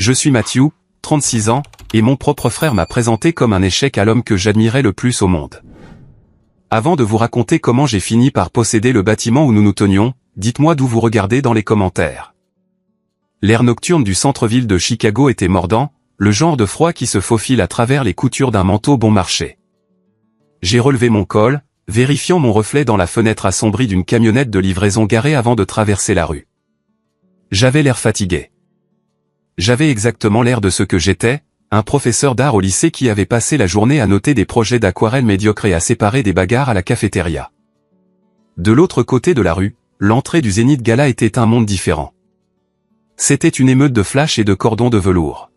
Je suis Matthew, 36 ans, et mon propre frère m'a présenté comme un échec à l'homme que j'admirais le plus au monde. Avant de vous raconter comment j'ai fini par posséder le bâtiment où nous nous tenions, dites-moi d'où vous regardez dans les commentaires. L'air nocturne du centre-ville de Chicago était mordant, le genre de froid qui se faufile à travers les coutures d'un manteau bon marché. J'ai relevé mon col, vérifiant mon reflet dans la fenêtre assombrie d'une camionnette de livraison garée avant de traverser la rue. J'avais l'air fatigué. J'avais exactement l'air de ce que j'étais, un professeur d'art au lycée qui avait passé la journée à noter des projets d'aquarelle médiocres et à séparer des bagarres à la cafétéria. De l'autre côté de la rue, l'entrée du Zénith Gala était un monde différent. C'était une émeute de flash et de cordons de velours.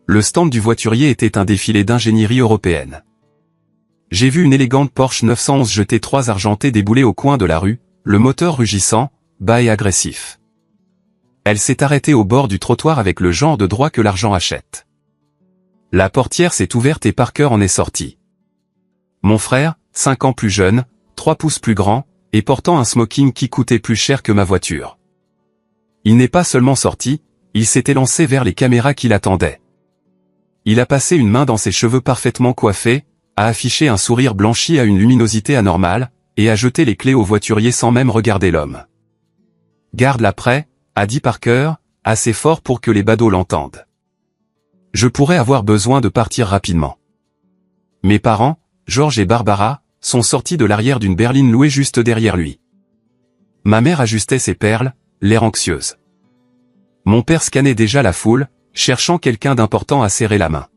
Le stand du voiturier était un défilé d'ingénierie européenne. J'ai vu une élégante Porsche 911 GT3 argentée débouler au coin de la rue, le moteur rugissant, bas et agressif. Elle s'est arrêtée au bord du trottoir avec le genre de droit que l'argent achète. La portière s'est ouverte et Parker en est sorti. Mon frère, 5 ans plus jeune, 3 pouces plus grand, et portant un smoking qui coûtait plus cher que ma voiture. Il n'est pas seulement sorti, il s'est élancé vers les caméras qui l'attendaient. Il a passé une main dans ses cheveux parfaitement coiffés, a affiché un sourire blanchi à une luminosité anormale, et a jeté les clés au voiturier sans même regarder l'homme. « Garde-la près », a dit Parker, assez fort pour que les badauds l'entendent. Je pourrais avoir besoin de partir rapidement. Mes parents, George et Barbara, sont sortis de l'arrière d'une berline louée juste derrière lui. Ma mère ajustait ses perles, l'air anxieuse. Mon père scannait déjà la foule, cherchant quelqu'un d'important à serrer la main.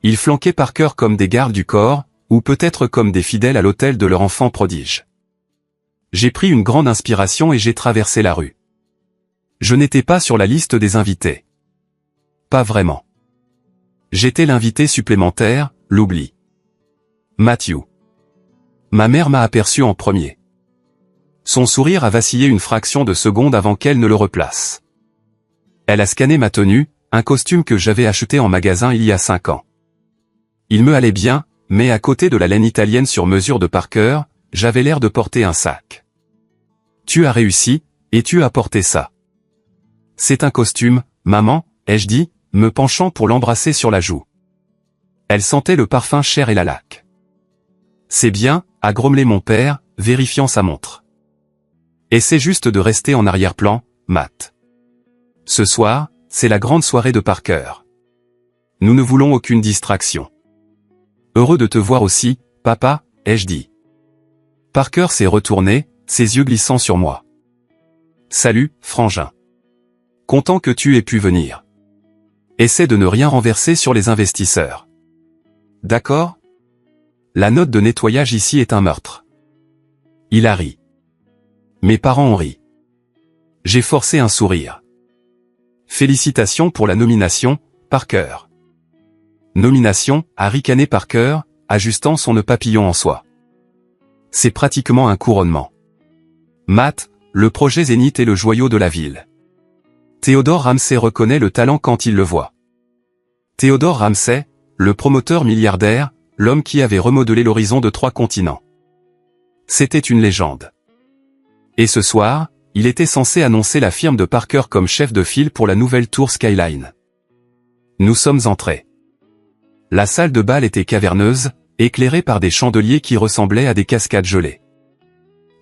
Ils flanquaient Parker comme des gardes du corps, ou peut-être comme des fidèles à l'hôtel de leur enfant prodige. J'ai pris une grande inspiration et j'ai traversé la rue. Je n'étais pas sur la liste des invités. Pas vraiment. J'étais l'invité supplémentaire, l'oubli. Matthew. Ma mère m'a aperçu en premier. Son sourire a vacillé une fraction de seconde avant qu'elle ne le replace. Elle a scanné ma tenue, un costume que j'avais acheté en magasin il y a 5 ans. Il me allait bien, mais à côté de la laine italienne sur mesure de Parker, j'avais l'air de porter un sac. Tu as réussi, et tu as porté ça. C'est un costume, maman, ai-je dit, me penchant pour l'embrasser sur la joue. Elle sentait le parfum cher et la laque. C'est bien, a grommelé mon père, vérifiant sa montre. Essaie juste de rester en arrière-plan, Matt. Ce soir, c'est la grande soirée de Parker. Nous ne voulons aucune distraction. Heureux de te voir aussi, papa, ai-je dit. Parker s'est retourné, ses yeux glissant sur moi. Salut, frangin. Content que tu aies pu venir. Essaie de ne rien renverser sur les investisseurs. D'accord? La note de nettoyage ici est un meurtre. Il a ri. Mes parents ont ri. J'ai forcé un sourire. Félicitations pour la nomination, Parker. Nomination, a ricané Parker, ajustant son nœud papillon en soie. C'est pratiquement un couronnement. Matt, le projet Zénith est le joyau de la ville. Theodore Ramsey reconnaît le talent quand il le voit. Theodore Ramsey, le promoteur milliardaire, l'homme qui avait remodelé l'horizon de 3 continents. C'était une légende. Et ce soir, il était censé annoncer la firme de Parker comme chef de file pour la nouvelle tour Skyline. Nous sommes entrés. La salle de bal était caverneuse, éclairée par des chandeliers qui ressemblaient à des cascades gelées.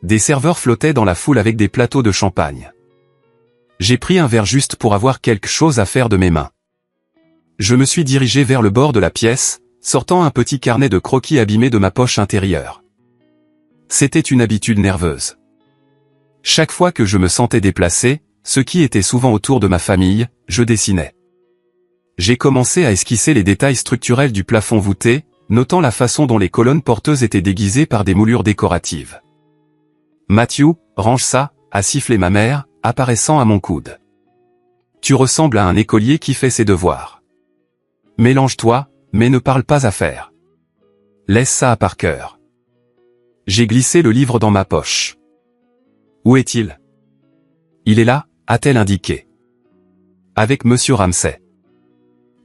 Des serveurs flottaient dans la foule avec des plateaux de champagne. J'ai pris un verre juste pour avoir quelque chose à faire de mes mains. Je me suis dirigé vers le bord de la pièce, sortant un petit carnet de croquis abîmé de ma poche intérieure. C'était une habitude nerveuse. Chaque fois que je me sentais déplacé, ce qui était souvent autour de ma famille, je dessinais. J'ai commencé à esquisser les détails structurels du plafond voûté, notant la façon dont les colonnes porteuses étaient déguisées par des moulures décoratives. Matthew, range ça, a sifflé ma mère, apparaissant à mon coude. Tu ressembles à un écolier qui fait ses devoirs. Mélange-toi, mais ne parle pas affaire. Laisse ça à Parker. J'ai glissé le livre dans ma poche. Où est-il? Il est là, a-t-elle indiqué. Avec Monsieur Ramsey.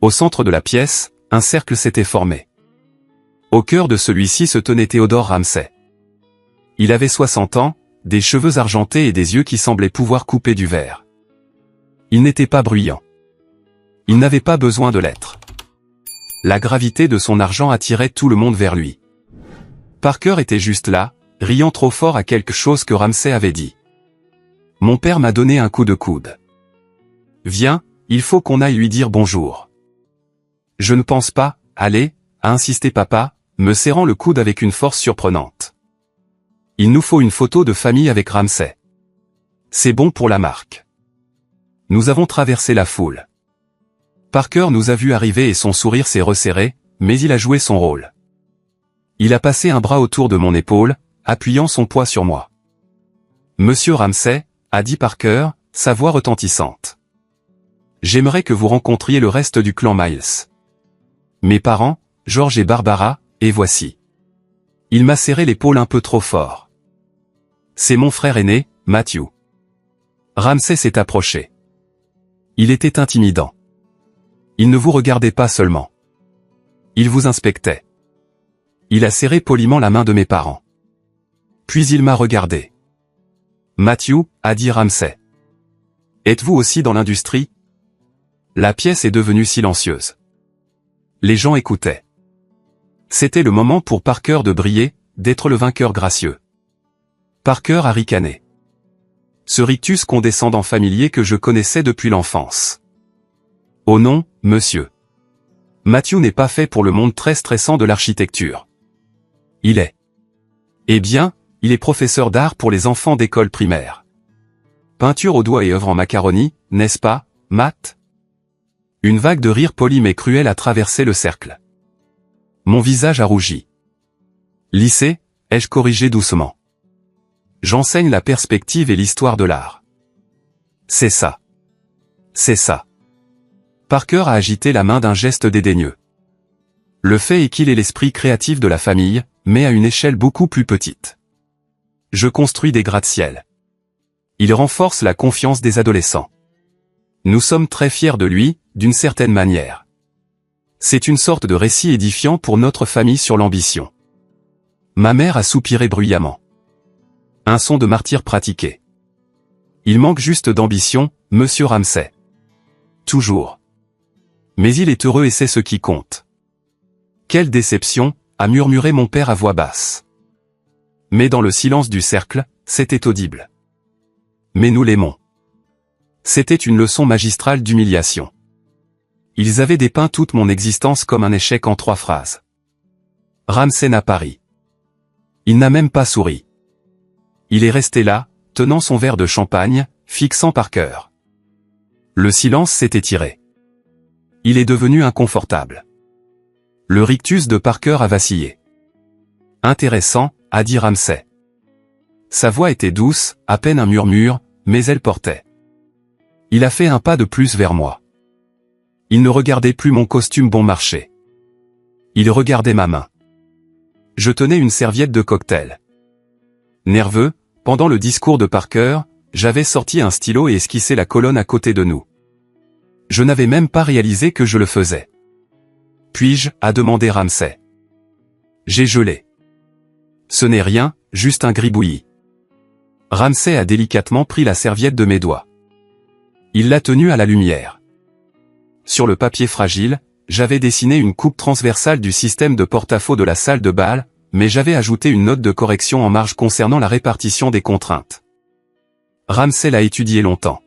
Au centre de la pièce, un cercle s'était formé. Au cœur de celui-ci se tenait Theodore Ramsey. Il avait 60 ans, des cheveux argentés et des yeux qui semblaient pouvoir couper du verre. Il n'était pas bruyant. Il n'avait pas besoin de l'être. La gravité de son argent attirait tout le monde vers lui. Parker était juste là, riant trop fort à quelque chose que Ramsay avait dit. Mon père m'a donné un coup de coude. Viens, il faut qu'on aille lui dire bonjour. Je ne pense pas, allez, a insisté papa, me serrant le coude avec une force surprenante. Il nous faut une photo de famille avec Ramsay. C'est bon pour la marque. Nous avons traversé la foule. Parker nous a vus arriver et son sourire s'est resserré, mais il a joué son rôle. Il a passé un bras autour de mon épaule, appuyant son poids sur moi. Monsieur Ramsay, a dit Parker, sa voix retentissante. J'aimerais que vous rencontriez le reste du clan Miles. Mes parents, George et Barbara, et voici. Il m'a serré l'épaule un peu trop fort. C'est mon frère aîné, Matthew. Ramsay s'est approché. Il était intimidant. Il ne vous regardait pas seulement. Il vous inspectait. Il a serré poliment la main de mes parents. Puis il m'a regardé. Matthew, a dit Ramsay. Êtes-vous aussi dans l'industrie? La pièce est devenue silencieuse. Les gens écoutaient. C'était le moment pour Parker de briller, d'être le vainqueur gracieux. Parker a ricané. Ce rictus condescendant familier que je connaissais depuis l'enfance. Oh non, monsieur. Matthew n'est pas fait pour le monde très stressant de l'architecture. Il est. Eh bien, il est professeur d'art pour les enfants d'école primaire. Peinture au doigt et œuvre en macaroni, n'est-ce pas, Matt? Une vague de rire poli mais cruel a traversé le cercle. Mon visage a rougi. Lycée, ai-je corrigé doucement. J'enseigne la perspective et l'histoire de l'art. C'est ça. C'est ça. Parker a agité la main d'un geste dédaigneux. Le fait est qu'il est l'esprit créatif de la famille, mais à une échelle beaucoup plus petite. Je construis des gratte-ciel. Il renforce la confiance des adolescents. Nous sommes très fiers de lui, d'une certaine manière. C'est une sorte de récit édifiant pour notre famille sur l'ambition. Ma mère a soupiré bruyamment. Un son de martyr pratiqué. Il manque juste d'ambition, monsieur Ramsay. Toujours. Mais il est heureux et c'est ce qui compte. Quelle déception, a murmuré mon père à voix basse. Mais dans le silence du cercle, c'était audible. Mais nous l'aimons. C'était une leçon magistrale d'humiliation. Ils avaient dépeint toute mon existence comme un échec en 3 phrases. Ramsay n'a pas ri. Il n'a même pas souri. Il est resté là, tenant son verre de champagne, fixant Parker. Le silence s'est étiré. Il est devenu inconfortable. Le rictus de Parker a vacillé. Intéressant, a dit Ramsay. Sa voix était douce, à peine un murmure, mais elle portait. Il a fait un pas de plus vers moi. Il ne regardait plus mon costume bon marché. Il regardait ma main. Je tenais une serviette de cocktail. Nerveux, pendant le discours de Parker, j'avais sorti un stylo et esquissé la colonne à côté de nous. Je n'avais même pas réalisé que je le faisais. Puis-je, a demandé Ramsay. J'ai gelé. Ce n'est rien, juste un gribouillis. Ramsay a délicatement pris la serviette de mes doigts. Il l'a tenue à la lumière. Sur le papier fragile, j'avais dessiné une coupe transversale du système de porte-à-faux de la salle de bal, mais j'avais ajouté une note de correction en marge concernant la répartition des contraintes. Ramsay l'a étudié longtemps.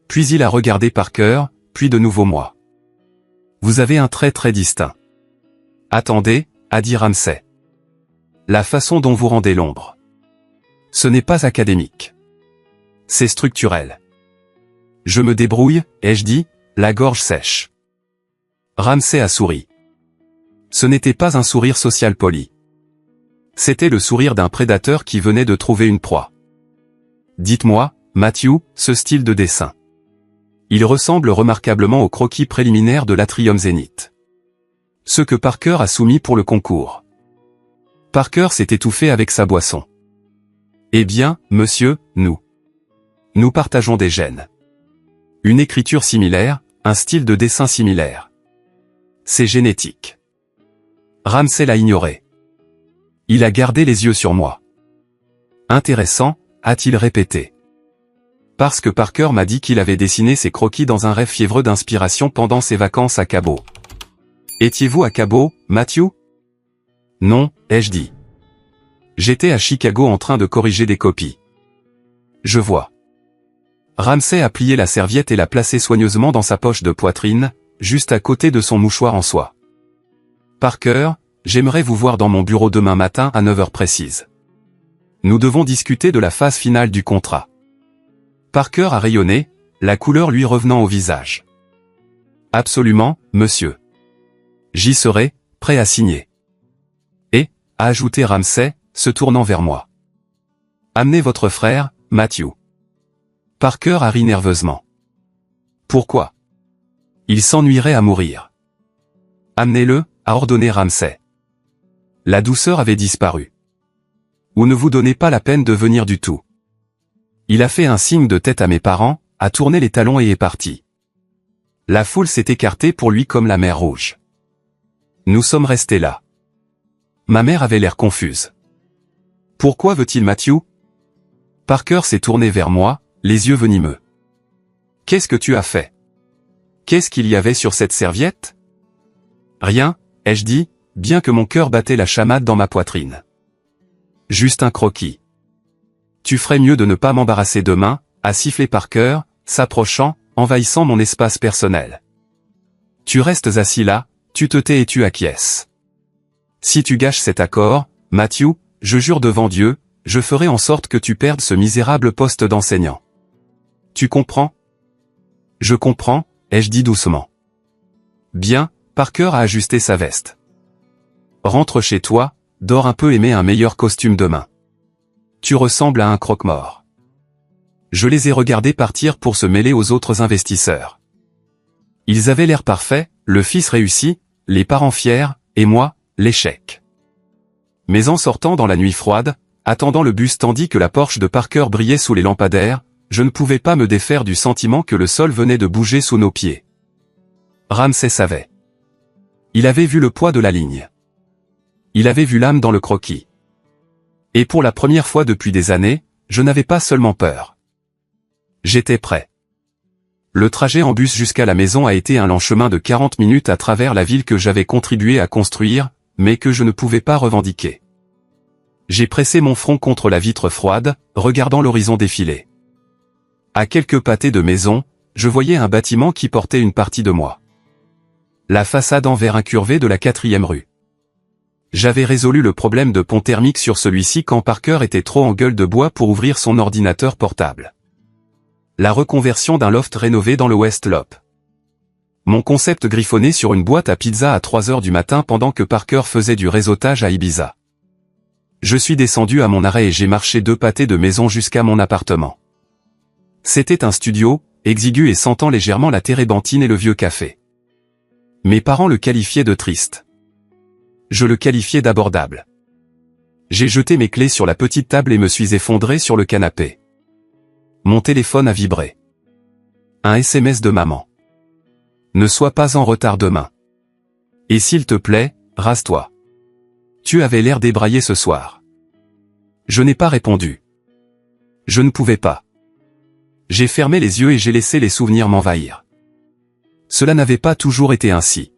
Puis il a regardé Parker, puis de nouveau moi. Vous avez un trait très distinct. Attendez, a dit Ramsay. La façon dont vous rendez l'ombre. Ce n'est pas académique. C'est structurel. Je me débrouille, ai-je dit, la gorge sèche. Ramsay a souri. Ce n'était pas un sourire social poli. C'était le sourire d'un prédateur qui venait de trouver une proie. Dites-moi, Matthew, ce style de dessin. Il ressemble remarquablement au croquis préliminaire de l'Atrium Zénith. Ce que Parker a soumis pour le concours. Parker s'est étouffé avec sa boisson. Eh bien, monsieur, nous partageons des gènes. Une écriture similaire, un style de dessin similaire. C'est génétique. Ramsay l'a ignoré. Il a gardé les yeux sur moi. Intéressant, a-t-il répété. Parce que Parker m'a dit qu'il avait dessiné ses croquis dans un rêve fiévreux d'inspiration pendant ses vacances à Cabo. Étiez-vous à Cabo, Matthew? Non, ai-je dit. J'étais à Chicago en train de corriger des copies. Je vois. Ramsay a plié la serviette et l'a placée soigneusement dans sa poche de poitrine, juste à côté de son mouchoir en soie. Parker, j'aimerais vous voir dans mon bureau demain matin à 9 heures précises. Nous devons discuter de la phase finale du contrat. Parker a rayonné, la couleur lui revenant au visage. Absolument, monsieur. J'y serai, prêt à signer. Et, a ajouté Ramsay, se tournant vers moi. Amenez votre frère, Matthew. Parker a ri nerveusement. Pourquoi? Il s'ennuierait à mourir. Amenez-le, a ordonné Ramsay. La douceur avait disparu. Ou ne vous donnez pas la peine de venir du tout. Il a fait un signe de tête à mes parents, a tourné les talons et est parti. La foule s'est écartée pour lui comme la mer Rouge. Nous sommes restés là. Ma mère avait l'air confuse. Pourquoi veut-il Matthew? Parker s'est tourné vers moi, les yeux venimeux. Qu'est-ce que tu as fait? Qu'est-ce qu'il y avait sur cette serviette? Rien, ai-je dit, bien que mon cœur battait la chamade dans ma poitrine. Juste un croquis. Tu ferais mieux de ne pas m'embarrasser demain, a sifflé Parker, s'approchant, envahissant mon espace personnel. Tu restes assis là, tu te tais et tu acquiesces. Si tu gâches cet accord, Matthew, je jure devant Dieu, je ferai en sorte que tu perdes ce misérable poste d'enseignant. Tu comprends? Je comprends, ai-je dit doucement. Bien, Parker a ajusté sa veste. Rentre chez toi, dors un peu et mets un meilleur costume demain. Tu ressembles à un croque-mort. Je les ai regardés partir pour se mêler aux autres investisseurs. Ils avaient l'air parfaits, le fils réussi, les parents fiers, et moi, l'échec. Mais en sortant dans la nuit froide, attendant le bus tandis que la Porsche de Parker brillait sous les lampadaires, je ne pouvais pas me défaire du sentiment que le sol venait de bouger sous nos pieds. Ramsay savait. Il avait vu le poids de la ligne. Il avait vu l'âme dans le croquis. Et pour la première fois depuis des années, je n'avais pas seulement peur. J'étais prêt. Le trajet en bus jusqu'à la maison a été un long chemin de 40 minutes à travers la ville que j'avais contribué à construire, mais que je ne pouvais pas revendiquer. J'ai pressé mon front contre la vitre froide, regardant l'horizon défiler. À quelques pâtés de maison, je voyais un bâtiment qui portait une partie de moi. La façade en verre incurvé de la 4e rue. J'avais résolu le problème de pont thermique sur celui-ci quand Parker était trop en gueule de bois pour ouvrir son ordinateur portable. La reconversion d'un loft rénové dans le West Loop. Mon concept griffonné sur une boîte à pizza à 3 heures du matin pendant que Parker faisait du réseautage à Ibiza. Je suis descendu à mon arrêt et j'ai marché 2 pâtés de maison jusqu'à mon appartement. C'était un studio, exigu et sentant légèrement la térébenthine et le vieux café. Mes parents le qualifiaient de triste. Je le qualifiais d'abordable. J'ai jeté mes clés sur la petite table et me suis effondré sur le canapé. Mon téléphone a vibré. Un SMS de maman. Ne sois pas en retard demain. Et s'il te plaît, rase-toi. Tu avais l'air débraillé ce soir. Je n'ai pas répondu. Je ne pouvais pas. J'ai fermé les yeux et j'ai laissé les souvenirs m'envahir. Cela n'avait pas toujours été ainsi.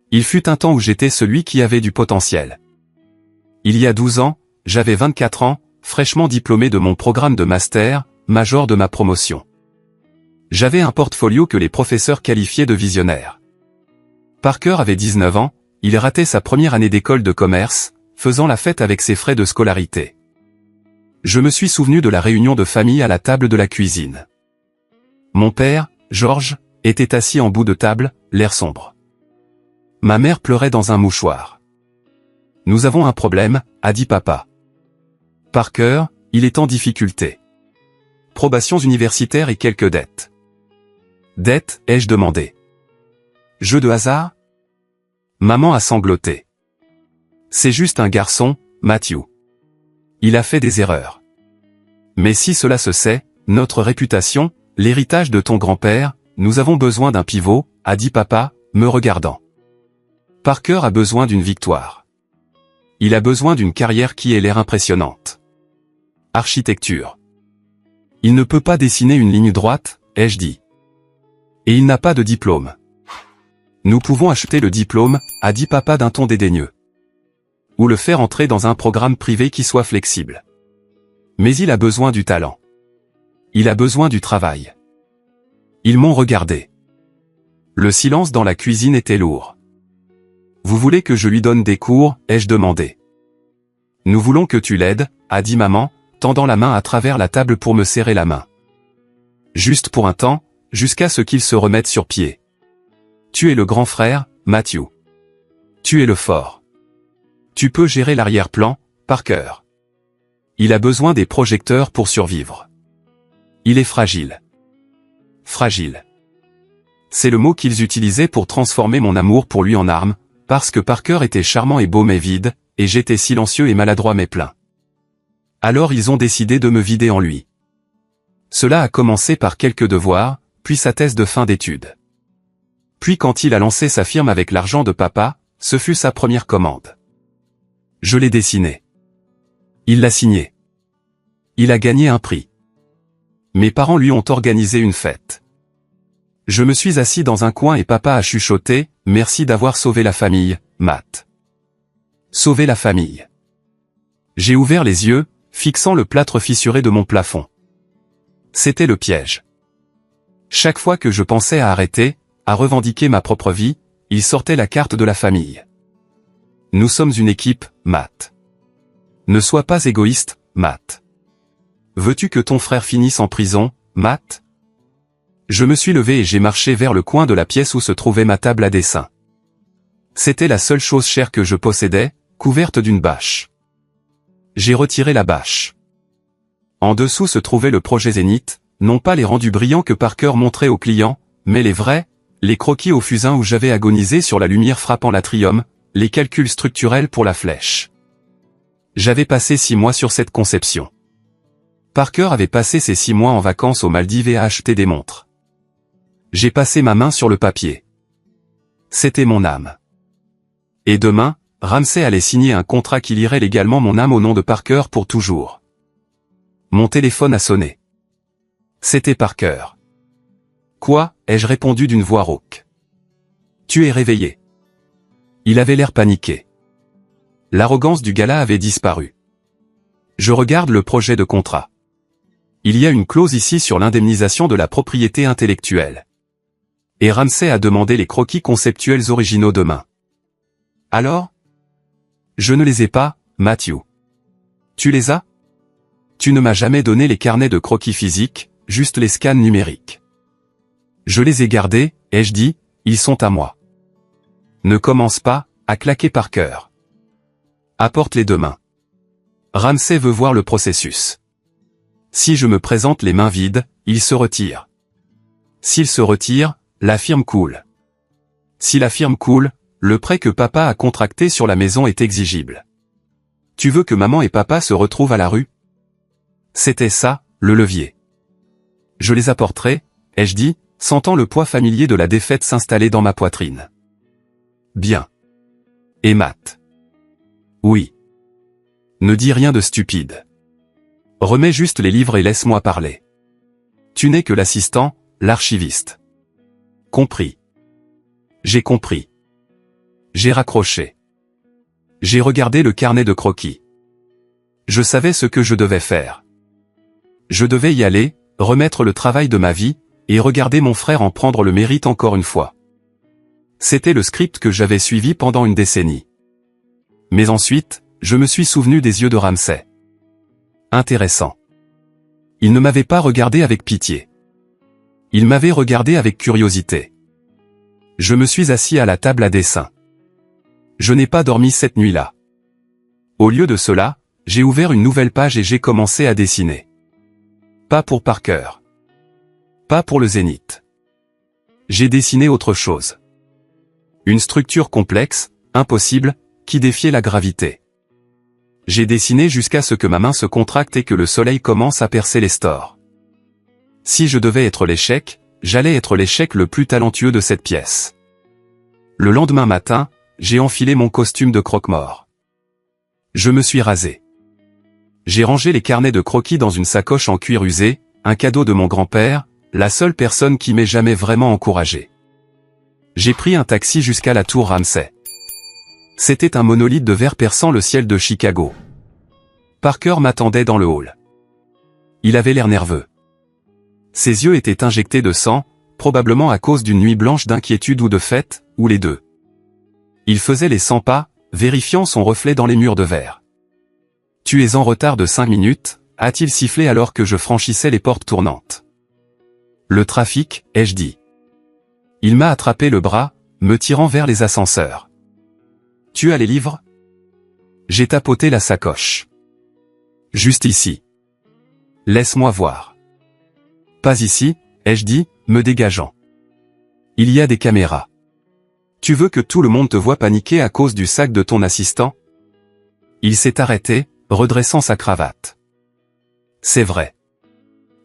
Il fut un temps où j'étais celui qui avait du potentiel. Il y a 12 ans, j'avais 24 ans, fraîchement diplômé de mon programme de master, major de ma promotion. J'avais un portfolio que les professeurs qualifiaient de visionnaire. Parker avait 19 ans, il ratait sa première année d'école de commerce, faisant la fête avec ses frais de scolarité. Je me suis souvenu de la réunion de famille à la table de la cuisine. Mon père, George, était assis en bout de table, l'air sombre. Ma mère pleurait dans un mouchoir. « Nous avons un problème », a dit papa. « Parker, il est en difficulté. Probations universitaires et quelques dettes. » « Dettes, ai-je demandé. « Jeu de hasard ?» Maman a sangloté. « C'est juste un garçon, Matthew. Il a fait des erreurs. Mais si cela se sait, notre réputation, l'héritage de ton grand-père, nous avons besoin d'un pivot, a dit papa, me regardant. Parker a besoin d'une victoire. Il a besoin d'une carrière qui ait l'air impressionnante. Architecture. Il ne peut pas dessiner une ligne droite, ai-je dit. Et il n'a pas de diplôme. Nous pouvons acheter le diplôme, a dit papa d'un ton dédaigneux. Ou le faire entrer dans un programme privé qui soit flexible. Mais il a besoin du talent. Il a besoin du travail. Ils m'ont regardé. Le silence dans la cuisine était lourd. Vous voulez que je lui donne des cours, ai-je demandé. Nous voulons que tu l'aides, a dit maman, tendant la main à travers la table pour me serrer la main. Juste pour un temps, jusqu'à ce qu'il se remette sur pied. Tu es le grand frère, Matthew. Tu es le fort. Tu peux gérer l'arrière-plan, Parker. Il a besoin des projecteurs pour survivre. Il est fragile. Fragile. C'est le mot qu'ils utilisaient pour transformer mon amour pour lui en arme, parce que Parker était charmant et beau mais vide, et j'étais silencieux et maladroit mais plein. Alors ils ont décidé de me vider en lui. Cela a commencé par quelques devoirs, puis sa thèse de fin d'études. Puis quand il a lancé sa firme avec l'argent de papa, ce fut sa première commande. Je l'ai dessiné. Il l'a signé. Il a gagné un prix. Mes parents lui ont organisé une fête. Je me suis assis dans un coin et papa a chuchoté, « Merci d'avoir sauvé la famille, Matt. » Sauver la famille. J'ai ouvert les yeux, fixant le plâtre fissuré de mon plafond. C'était le piège. Chaque fois que je pensais à arrêter, à revendiquer ma propre vie, il sortait la carte de la famille. Nous sommes une équipe, Matt. Ne sois pas égoïste, Matt. Veux-tu que ton frère finisse en prison, Matt? Je me suis levé et j'ai marché vers le coin de la pièce où se trouvait ma table à dessin. C'était la seule chose chère que je possédais, couverte d'une bâche. J'ai retiré la bâche. En dessous se trouvait le projet Zénith, non pas les rendus brillants que Parker montrait aux clients, mais les vrais, les croquis au fusain où j'avais agonisé sur la lumière frappant l'atrium, les calculs structurels pour la flèche. J'avais passé 6 mois sur cette conception. Parker avait passé ses 6 mois en vacances aux Maldives et a acheté des montres. J'ai passé ma main sur le papier. C'était mon âme. Et demain, Ramsey allait signer un contrat qui lirait légalement mon âme au nom de Parker pour toujours. Mon téléphone a sonné. C'était Parker. Quoi, ai-je répondu d'une voix rauque. Tu es réveillé. Il avait l'air paniqué. L'arrogance du gars-là avait disparu. Je regarde le projet de contrat. Il y a une clause ici sur l'indemnisation de la propriété intellectuelle. Et Ramsey a demandé les croquis conceptuels originaux demain. Alors? Je ne les ai pas, Matthew. Tu les as? Tu ne m'as jamais donné les carnets de croquis physiques, juste les scans numériques. Je les ai gardés, ai-je dit, ils sont à moi. Ne commence pas, à claquer Parker. Apporte-les demain. Ramsey veut voir le processus. Si je me présente les mains vides, il se retire. S'il se retire, la firme coule. Si la firme coule, le prêt que papa a contracté sur la maison est exigible. Tu veux que maman et papa se retrouvent à la rue? C'était ça, le levier. Je les apporterai, ai-je dit, sentant le poids familier de la défaite s'installer dans ma poitrine. Bien. Et Matt? Oui. Ne dis rien de stupide. Remets juste les livres et laisse-moi parler. Tu n'es que l'assistant, l'archiviste. Compris. J'ai compris. J'ai raccroché. J'ai regardé le carnet de croquis. Je savais ce que je devais faire. Je devais y aller, remettre le travail de ma vie, et regarder mon frère en prendre le mérite encore une fois. C'était le script que j'avais suivi pendant une décennie. Mais ensuite, je me suis souvenu des yeux de Ramsey. Intéressant. Il ne m'avait pas regardé avec pitié. Il m'avait regardé avec curiosité. Je me suis assis à la table à dessin. Je n'ai pas dormi cette nuit-là. Au lieu de cela, j'ai ouvert une nouvelle page et j'ai commencé à dessiner. Pas pour Parker. Pas pour le Zénith. J'ai dessiné autre chose. Une structure complexe, impossible, qui défiait la gravité. J'ai dessiné jusqu'à ce que ma main se contracte et que le soleil commence à percer les stores. Si je devais être l'échec, j'allais être l'échec le plus talentueux de cette pièce. Le lendemain matin, j'ai enfilé mon costume de croque-mort. Je me suis rasé. J'ai rangé les carnets de croquis dans une sacoche en cuir usé, un cadeau de mon grand-père, la seule personne qui m'ait jamais vraiment encouragé. J'ai pris un taxi jusqu'à la tour Ramsay. C'était un monolithe de verre perçant le ciel de Chicago. Parker m'attendait dans le hall. Il avait l'air nerveux. Ses yeux étaient injectés de sang, probablement à cause d'une nuit blanche d'inquiétude ou de fête, ou les deux. Il faisait les 100 pas, vérifiant son reflet dans les murs de verre. « Tu es en retard de 5 minutes », a-t-il sifflé alors que je franchissais les portes tournantes. « Le trafic », ai-je dit. Il m'a attrapé le bras, me tirant vers les ascenseurs. « Tu as les livres ?» J'ai tapoté la sacoche. « Juste ici. »« Laisse-moi voir. »« Pas ici », ai-je dit, me dégageant. « Il y a des caméras. »« Tu veux que tout le monde te voie paniquer à cause du sac de ton assistant ?» Il s'est arrêté, redressant sa cravate. « C'est vrai.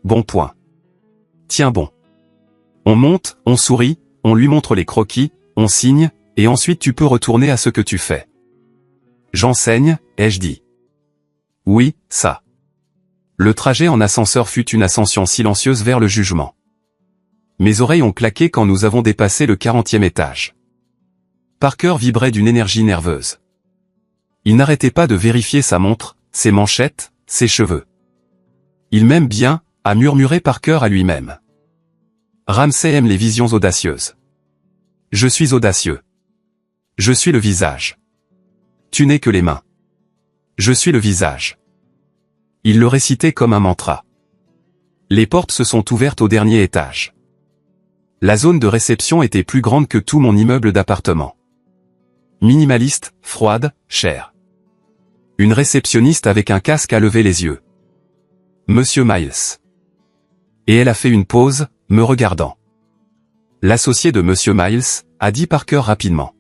Bon point. Tiens bon. On monte, on sourit, on lui montre les croquis, on signe, et ensuite tu peux retourner à ce que tu fais. »« J'enseigne, ai-je dit. »« Oui, ça. » Le trajet en ascenseur fut une ascension silencieuse vers le jugement. Mes oreilles ont claqué quand nous avons dépassé le 40e étage. Parker vibrait d'une énergie nerveuse. Il n'arrêtait pas de vérifier sa montre, ses manchettes, ses cheveux. Il m'aime bien, a murmuré Parker à lui-même. Ramsay aime les visions audacieuses. Je suis audacieux. Je suis le visage. Tu n'es que les mains. Je suis le visage. Il le récitait comme un mantra. Les portes se sont ouvertes au dernier étage. La zone de réception était plus grande que tout mon immeuble d'appartement. Minimaliste, froide, chère. Une réceptionniste avec un casque a levé les yeux. Monsieur Miles. Et elle a fait une pause, me regardant. L'associé de Monsieur Miles, a dit Parker rapidement.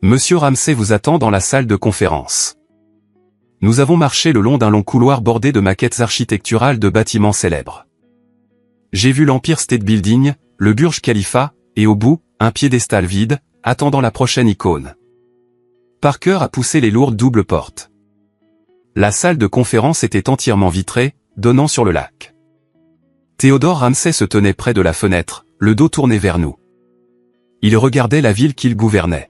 Monsieur Ramsay vous attend dans la salle de conférence. Nous avons marché le long d'un long couloir bordé de maquettes architecturales de bâtiments célèbres. J'ai vu l'Empire State Building, le Burj Khalifa, et au bout, un piédestal vide, attendant la prochaine icône. Parker a poussé les lourdes doubles portes. La salle de conférence était entièrement vitrée, donnant sur le lac. Theodore Ramsay se tenait près de la fenêtre, le dos tourné vers nous. Il regardait la ville qu'il gouvernait.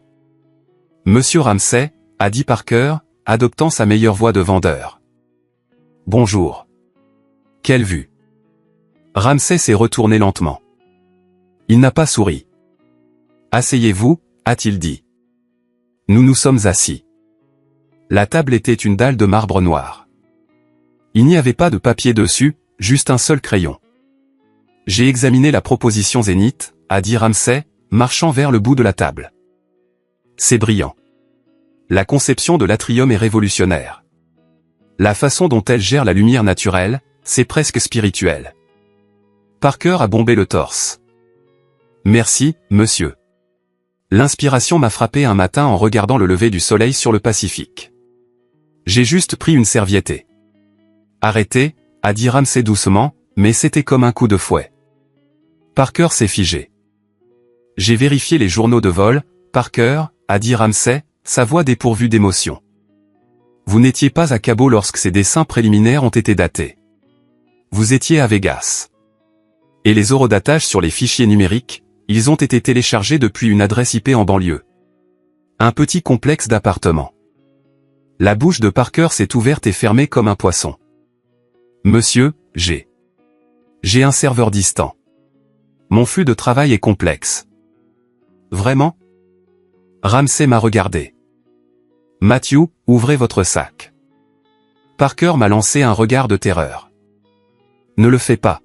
« Monsieur Ramsay », a dit Parker, adoptant sa meilleure voix de vendeur. « Bonjour. » « Quelle vue !» Ramsay s'est retourné lentement. Il n'a pas souri. « Asseyez-vous », a-t-il dit. Nous nous sommes assis. La table était une dalle de marbre noir. Il n'y avait pas de papier dessus, juste un seul crayon. J'ai examiné la proposition Zénith, a dit Ramsay, marchant vers le bout de la table. C'est brillant. La conception de l'atrium est révolutionnaire. La façon dont elle gère la lumière naturelle, c'est presque spirituel. Parker a bombé le torse. Merci, monsieur. L'inspiration m'a frappé un matin en regardant le lever du soleil sur le Pacifique. J'ai juste pris une serviette. Arrêtez, a dit Ramsay doucement, mais c'était comme un coup de fouet. Parker s'est figé. J'ai vérifié les journaux de vol, Parker, a dit Ramsay, sa voix dépourvue d'émotion. Vous n'étiez pas à Cabo lorsque ces dessins préliminaires ont été datés. Vous étiez à Vegas. Et les eurodatages sur les fichiers numériques, ils ont été téléchargés depuis une adresse IP en banlieue. Un petit complexe d'appartements. La bouche de Parker s'est ouverte et fermée comme un poisson. Monsieur, j'ai un serveur distant. Mon flux de travail est complexe. Vraiment? Ramsay m'a regardé. Matthew, ouvrez votre sac. Parker m'a lancé un regard de terreur. Ne le fais pas.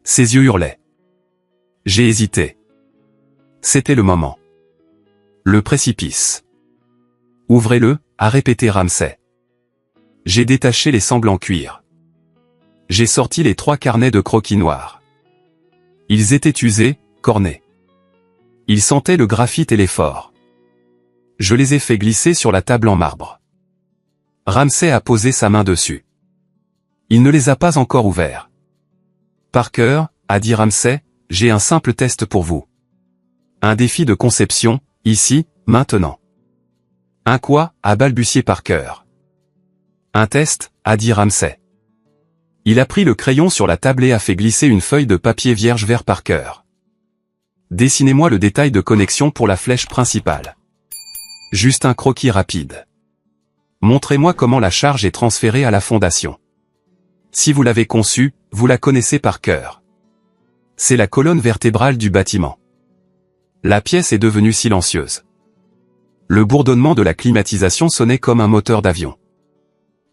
Ses yeux hurlaient. J'ai hésité. C'était le moment. Le précipice. Ouvrez-le, a répété Ramsay. J'ai détaché les sangles en cuir. J'ai sorti les 3 carnets de croquis noirs. Ils étaient usés, cornés. Ils sentaient le graphite et l'effort. Je les ai fait glisser sur la table en marbre. Ramsay a posé sa main dessus. Il ne les a pas encore ouverts. Parker, a dit Ramsay, j'ai un simple test pour vous. Un défi de conception, ici, maintenant. Un quoi, a balbutié Parker. Un test, a dit Ramsay. Il a pris le crayon sur la table et a fait glisser une feuille de papier vierge vers Parker. Dessinez-moi le détail de connexion pour la flèche principale. Juste un croquis rapide. Montrez-moi comment la charge est transférée à la fondation. Si vous l'avez conçue, vous la connaissez par cœur. C'est la colonne vertébrale du bâtiment. La pièce est devenue silencieuse. Le bourdonnement de la climatisation sonnait comme un moteur d'avion.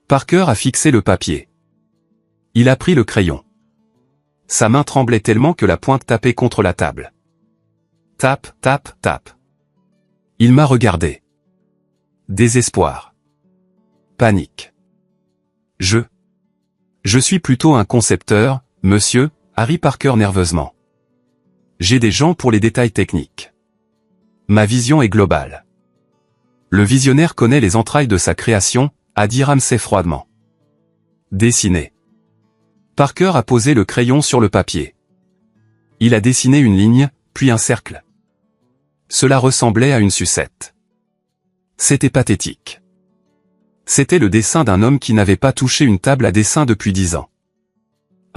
Parker a fixé le papier. Il a pris le crayon. Sa main tremblait tellement que la pointe tapait contre la table. Tape, tape, tape. Il m'a regardé. Désespoir. Panique. Je suis plutôt un concepteur, monsieur, a ri Parker nerveusement. J'ai des gens pour les détails techniques. Ma vision est globale. Le visionnaire connaît les entrailles de sa création, a dit Ramsay froidement. Dessiner. Parker a posé le crayon sur le papier. Il a dessiné une ligne, puis un cercle. Cela ressemblait à une sucette. C'était pathétique. C'était le dessin d'un homme qui n'avait pas touché une table à dessin depuis 10 ans.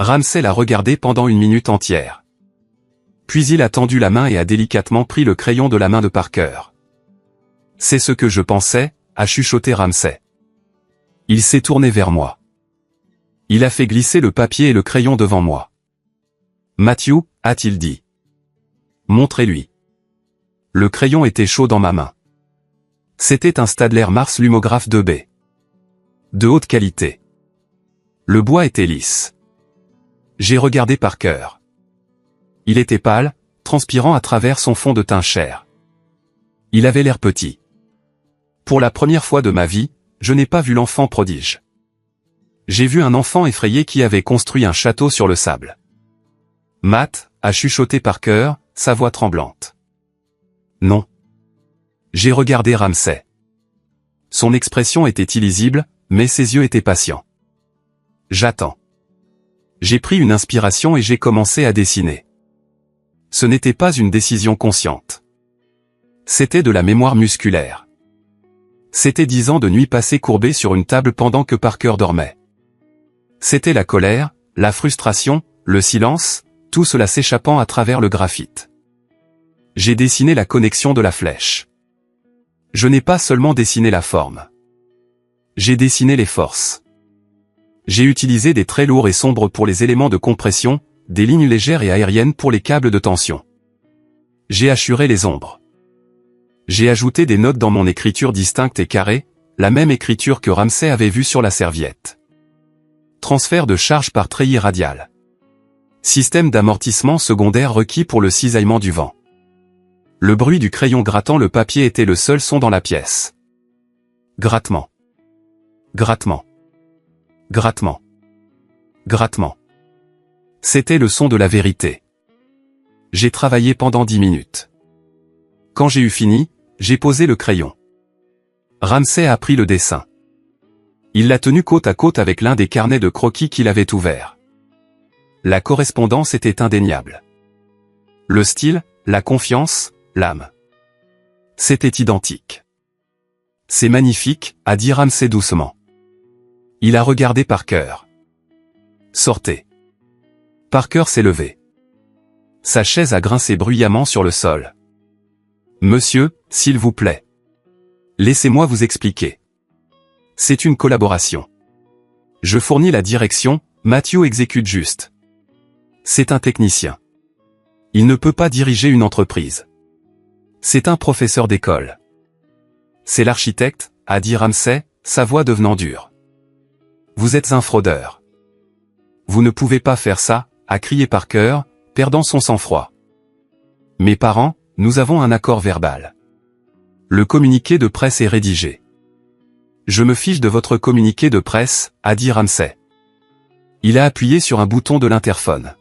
Ramsay l'a regardé pendant une minute entière. Puis il a tendu la main et a délicatement pris le crayon de la main de Parker. C'est ce que je pensais, a chuchoté Ramsay. Il s'est tourné vers moi. Il a fait glisser le papier et le crayon devant moi. Matthew, a-t-il dit. Montrez-lui. Le crayon était chaud dans ma main. C'était un Staedtler Mars Lumograph 2B. De haute qualité. Le bois était lisse. J'ai regardé Parker. Il était pâle, transpirant à travers son fond de teint chair. Il avait l'air petit. Pour la première fois de ma vie, je n'ai pas vu l'enfant prodige. J'ai vu un enfant effrayé qui avait construit un château sur le sable. Matt, a chuchoté Parker, sa voix tremblante. Non. J'ai regardé Ramsay. Son expression était illisible, mais ses yeux étaient patients. J'attends. J'ai pris une inspiration et j'ai commencé à dessiner. Ce n'était pas une décision consciente. C'était de la mémoire musculaire. C'était 10 ans de nuit passées courbées sur une table pendant que Parker dormait. C'était la colère, la frustration, le silence, tout cela s'échappant à travers le graphite. J'ai dessiné la connexion de la flèche. Je n'ai pas seulement dessiné la forme. J'ai dessiné les forces. J'ai utilisé des traits lourds et sombres pour les éléments de compression, des lignes légères et aériennes pour les câbles de tension. J'ai assuré les ombres. J'ai ajouté des notes dans mon écriture distincte et carrée, la même écriture que Ramsay avait vue sur la serviette. Transfert de charge par treillis radial. Système d'amortissement secondaire requis pour le cisaillement du vent. Le bruit du crayon grattant le papier était le seul son dans la pièce. Grattement. Grattement. Grattement. Grattement. C'était le son de la vérité. J'ai travaillé pendant 10 minutes. Quand j'ai eu fini, j'ai posé le crayon. Ramsay a pris le dessin. Il l'a tenu côte à côte avec l'un des carnets de croquis qu'il avait ouverts. La correspondance était indéniable. Le style, la confiance, l'âme. C'était identique. C'est magnifique, a dit Ramsay doucement. Il a regardé Parker. Sortez. Parker s'est levé. Sa chaise a grincé bruyamment sur le sol. Monsieur, s'il vous plaît. Laissez-moi vous expliquer. C'est une collaboration. Je fournis la direction, Matthew exécute juste. C'est un technicien. Il ne peut pas diriger une entreprise. C'est un professeur d'école. C'est l'architecte, a dit Ramsay, sa voix devenant dure. Vous êtes un fraudeur. Vous ne pouvez pas faire ça, a crié Parker, perdant son sang-froid. Mes parents, nous avons un accord verbal. Le communiqué de presse est rédigé. Je me fiche de votre communiqué de presse, a dit Ramsay. Il a appuyé sur un bouton de l'interphone.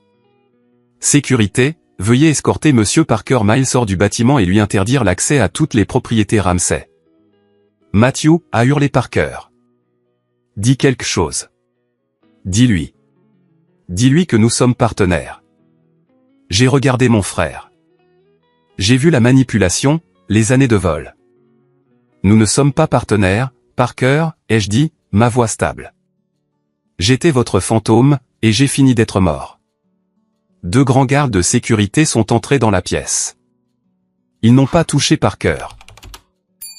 Sécurité, veuillez escorter Monsieur Parker Miles hors du bâtiment et lui interdire l'accès à toutes les propriétés Ramsay. Matthew, a hurlé Parker. Dis quelque chose. Dis-lui. Dis-lui que nous sommes partenaires. J'ai regardé mon frère. J'ai vu la manipulation, les années de vol. Nous ne sommes pas partenaires, Parker, ai-je dit, ma voix stable. J'étais votre fantôme, et j'ai fini d'être mort. 2 grands gardes de sécurité sont entrés dans la pièce. Ils n'ont pas touché Parker.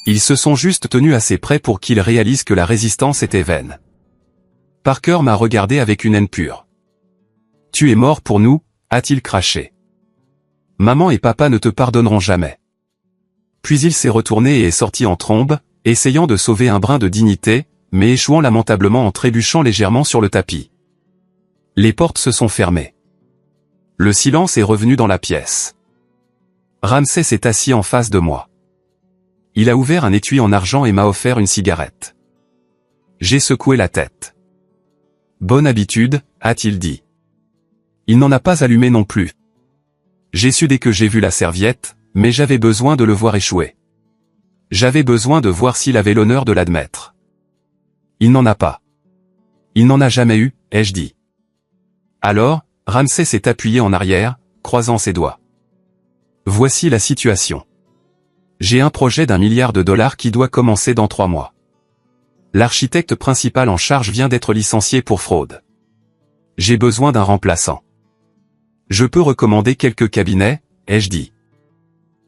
Ils se sont juste tenus assez près pour qu'ils réalisent que la résistance était vaine. Parker m'a regardé avec une haine pure. « Tu es mort pour nous », a-t-il craché. « Maman et papa ne te pardonneront jamais. » Puis il s'est retourné et est sorti en trombe, essayant de sauver un brin de dignité, mais échouant lamentablement en trébuchant légèrement sur le tapis. Les portes se sont fermées. Le silence est revenu dans la pièce. Ramsay s'est assis en face de moi. Il a ouvert un étui en argent et m'a offert une cigarette. J'ai secoué la tête. « Bonne habitude », a-t-il dit. Il n'en a pas allumé non plus. J'ai su dès que j'ai vu la serviette, mais j'avais besoin de le voir échouer. J'avais besoin de voir s'il avait l'honneur de l'admettre. Il n'en a pas. Il n'en a jamais eu, ai-je dit. Alors, Ramsay s'est appuyé en arrière, croisant ses doigts. Voici la situation. J'ai un projet d'1 milliard de dollars qui doit commencer dans 3 mois. L'architecte principal en charge vient d'être licencié pour fraude. J'ai besoin d'un remplaçant. Je peux recommander quelques cabinets, ai-je dit.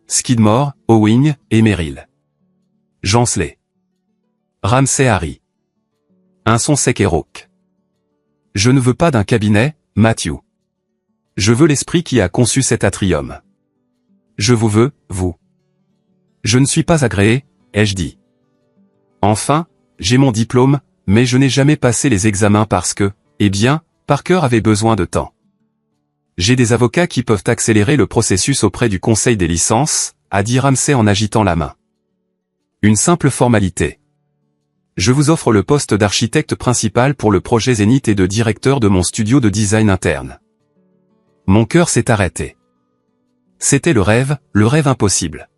Skidmore, Owing et Merrill. Jansley. Ramsay a ri. Un son sec et rauque. Je ne veux pas d'un cabinet, Matthew. Je veux l'esprit qui a conçu cet atrium. Je vous veux, vous. Je ne suis pas agréé, ai-je dit. Enfin, j'ai mon diplôme, mais je n'ai jamais passé les examens parce que, eh bien, Parker avait besoin de temps. J'ai des avocats qui peuvent accélérer le processus auprès du conseil des licences, a dit Ramsay en agitant la main. Une simple formalité. Je vous offre le poste d'architecte principal pour le projet Zénith et de directeur de mon studio de design interne. Mon cœur s'est arrêté. C'était le rêve impossible.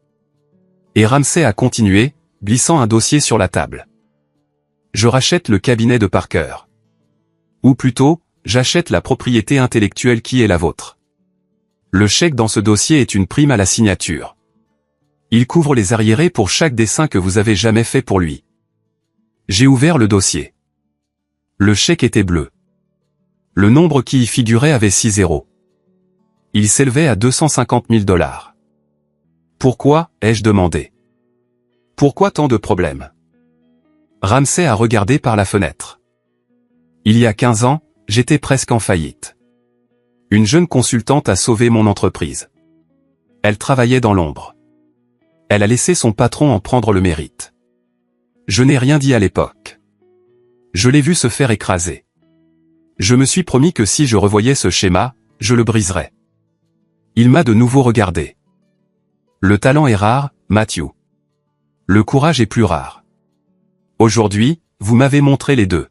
Et Ramsay a continué, glissant un dossier sur la table. Je rachète le cabinet de Parker. Ou plutôt, j'achète la propriété intellectuelle qui est la vôtre. Le chèque dans ce dossier est une prime à la signature. Il couvre les arriérés pour chaque dessin que vous avez jamais fait pour lui. J'ai ouvert le dossier. Le chèque était bleu. Le nombre qui y figurait avait 6 zéros. Il s'élevait à 250 000 $. Pourquoi, ai-je demandé. Pourquoi tant de problèmes? Ramsay a regardé par la fenêtre. Il y a 15 ans, j'étais presque en faillite. Une jeune consultante a sauvé mon entreprise. Elle travaillait dans l'ombre. Elle a laissé son patron en prendre le mérite. Je n'ai rien dit à l'époque. Je l'ai vu se faire écraser. Je me suis promis que si je revoyais ce schéma, je le briserais. Il m'a de nouveau regardé. Le talent est rare, Matthew. Le courage est plus rare. Aujourd'hui, vous m'avez montré les deux.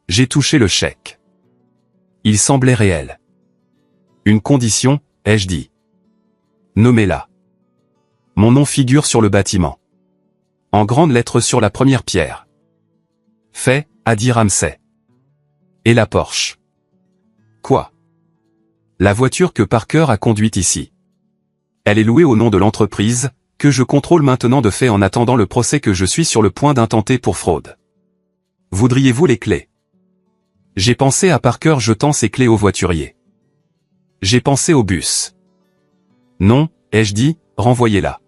J'ai touché le chèque. Il semblait réel. Une condition, ai-je dit. Nommez-la. Mon nom figure sur le bâtiment. En grandes lettres sur la première pierre. Fait, a dit Ramsay. Et la Porsche. Quoi? La voiture que Parker a conduite ici. Elle est louée au nom de l'entreprise, que je contrôle maintenant de fait en attendant le procès que je suis sur le point d'intenter pour fraude. Voudriez-vous les clés? J'ai pensé à Parker jetant ses clés au voiturier. J'ai pensé au bus. Non, ai-je dit, renvoyez-la.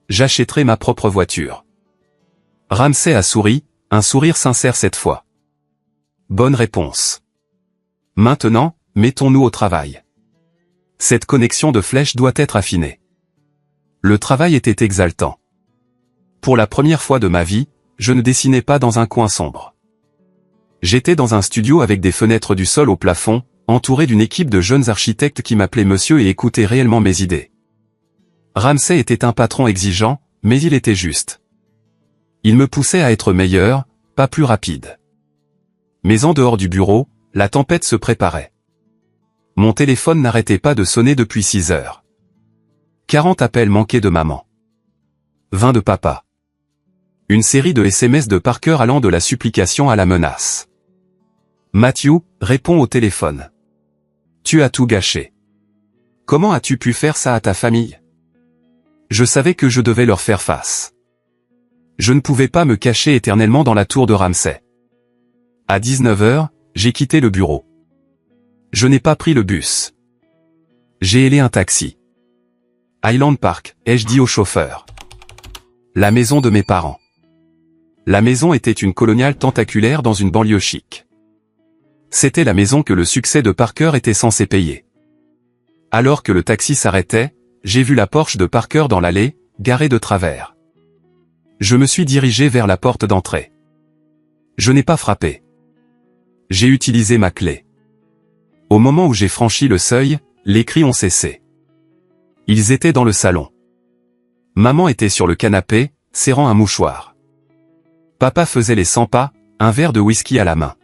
J'achèterai ma propre voiture. Ramsay a souri, un sourire sincère cette fois. Bonne réponse. Maintenant, mettons-nous au travail. Cette connexion de flèches doit être affinée. Le travail était exaltant. Pour la première fois de ma vie, je ne dessinais pas dans un coin sombre. J'étais dans un studio avec des fenêtres du sol au plafond, entouré d'une équipe de jeunes architectes qui m'appelaient monsieur et écoutaient réellement mes idées. Ramsay était un patron exigeant, mais il était juste. Il me poussait à être meilleur, pas plus rapide. Mais en dehors du bureau, la tempête se préparait. Mon téléphone n'arrêtait pas de sonner depuis 6 heures. 40 appels manqués de maman. 20 de papa. Une série de SMS de Parker allant de la supplication à la menace. Matthew, réponds au téléphone. Tu as tout gâché. Comment as-tu pu faire ça à ta famille? Je savais que je devais leur faire face. Je ne pouvais pas me cacher éternellement dans la tour de Ramsay. À 19 heures, j'ai quitté le bureau. Je n'ai pas pris le bus. J'ai hélé un taxi. Highland Park, ai-je dit au chauffeur. La maison de mes parents. La maison était une coloniale tentaculaire dans une banlieue chic. C'était la maison que le succès de Parker était censé payer. Alors que le taxi s'arrêtait, j'ai vu la Porsche de Parker dans l'allée, garée de travers. Je me suis dirigé vers la porte d'entrée. Je n'ai pas frappé. J'ai utilisé ma clé. Au moment où j'ai franchi le seuil, les cris ont cessé. Ils étaient dans le salon. Maman était sur le canapé, serrant un mouchoir. Papa faisait les 100 pas, un verre de whisky à la main.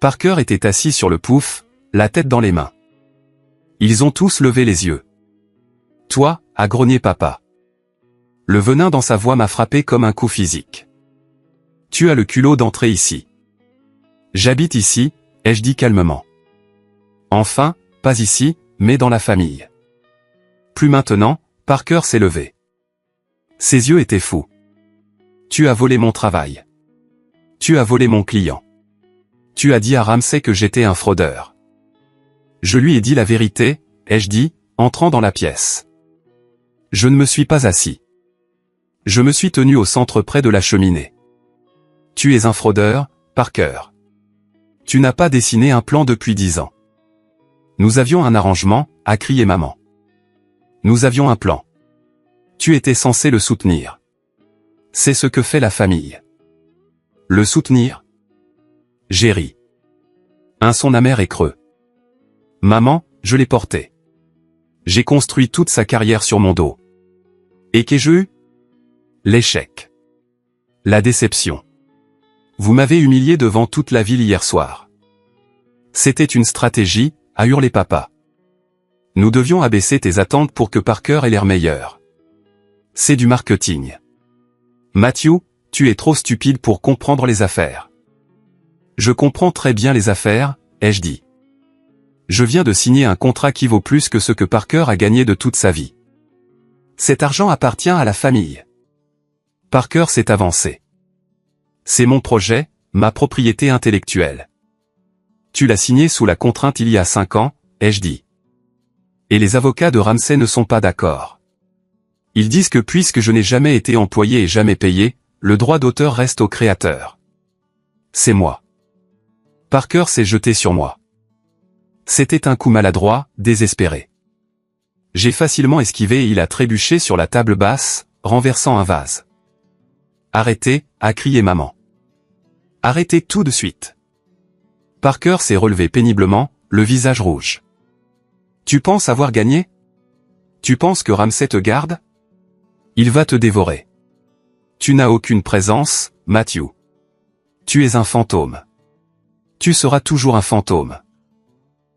Parker était assis sur le pouf, la tête dans les mains. Ils ont tous levé les yeux. « Toi » a grogné papa. Le venin dans sa voix m'a frappé comme un coup physique. « Tu as le culot d'entrer ici. »« J'habite ici » ai-je dit calmement. « Enfin, pas ici, mais dans la famille. » Plus maintenant, Parker s'est levé. Ses yeux étaient fous. « Tu as volé mon travail. Tu as volé mon client. Tu as dit à Ramsay que j'étais un fraudeur. » Je lui ai dit la vérité, ai-je dit, entrant dans la pièce. Je ne me suis pas assis. Je me suis tenu au centre près de la cheminée. Tu es un fraudeur, Parker. Tu n'as pas dessiné un plan depuis 10 ans. Nous avions un arrangement, a crié maman. Nous avions un plan. Tu étais censé le soutenir. C'est ce que fait la famille. Le soutenir? J'ai ri. Un son amer et creux. Maman, je l'ai porté. J'ai construit toute sa carrière sur mon dos. Et qu'ai-je eu? L'échec. La déception. Vous m'avez humilié devant toute la ville hier soir. C'était une stratégie, a hurlé papa. Nous devions abaisser tes attentes pour que Parker ait l'air meilleur. C'est du marketing. Matthew, tu es trop stupide pour comprendre les affaires. Je comprends très bien les affaires, ai-je dit. Je viens de signer un contrat qui vaut plus que ce que Parker a gagné de toute sa vie. Cet argent appartient à la famille. Parker s'est avancé. C'est mon projet, ma propriété intellectuelle. Tu l'as signé sous la contrainte il y a 5 ans, ai-je dit. Et les avocats de Ramsay ne sont pas d'accord. Ils disent que puisque je n'ai jamais été employé et jamais payé, le droit d'auteur reste au créateur. C'est moi. Parker s'est jeté sur moi. C'était un coup maladroit, désespéré. J'ai facilement esquivé et il a trébuché sur la table basse, renversant un vase. Arrêtez, a crié maman. Arrêtez tout de suite. Parker s'est relevé péniblement, le visage rouge. Tu penses avoir gagné? Tu penses que Ramsay te garde? Il va te dévorer. Tu n'as aucune présence, Matthew. Tu es un fantôme. Tu seras toujours un fantôme.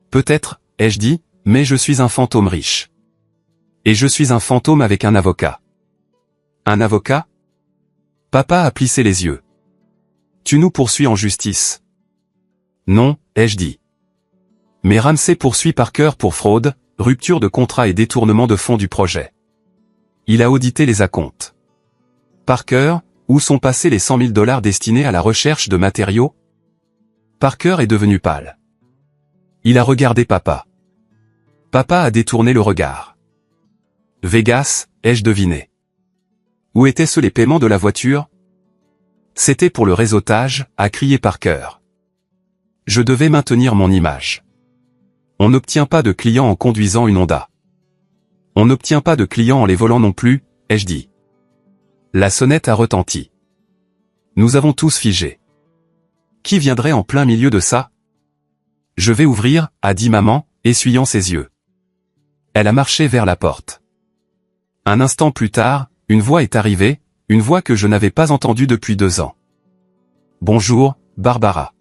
Peut-être, ai-je dit, mais je suis un fantôme riche. Et je suis un fantôme avec un avocat. Un avocat? Papa a plissé les yeux. Tu nous poursuis en justice. Non, ai-je dit. Mais Ramsay poursuit Parker pour fraude, rupture de contrat et détournement de fonds du projet. Il a audité les acomptes. Parker, où sont passés les 100 000 $ destinés à la recherche de matériaux? Parker est devenu pâle. Il a regardé papa. Papa a détourné le regard. Vegas, ai-je deviné. Où étaient-ce les paiements de la voiture? C'était pour le réseautage, a crié Parker. Je devais maintenir mon image. On n'obtient pas de clients en conduisant une Honda. On n'obtient pas de clients en les volant non plus, ai-je dit. La sonnette a retenti. Nous avons tous figé. Qui viendrait en plein milieu de ça? Je vais ouvrir, a dit maman, essuyant ses yeux. Elle a marché vers la porte. Un instant plus tard, une voix est arrivée, une voix que je n'avais pas entendue depuis 2 ans. Bonjour, Barbara.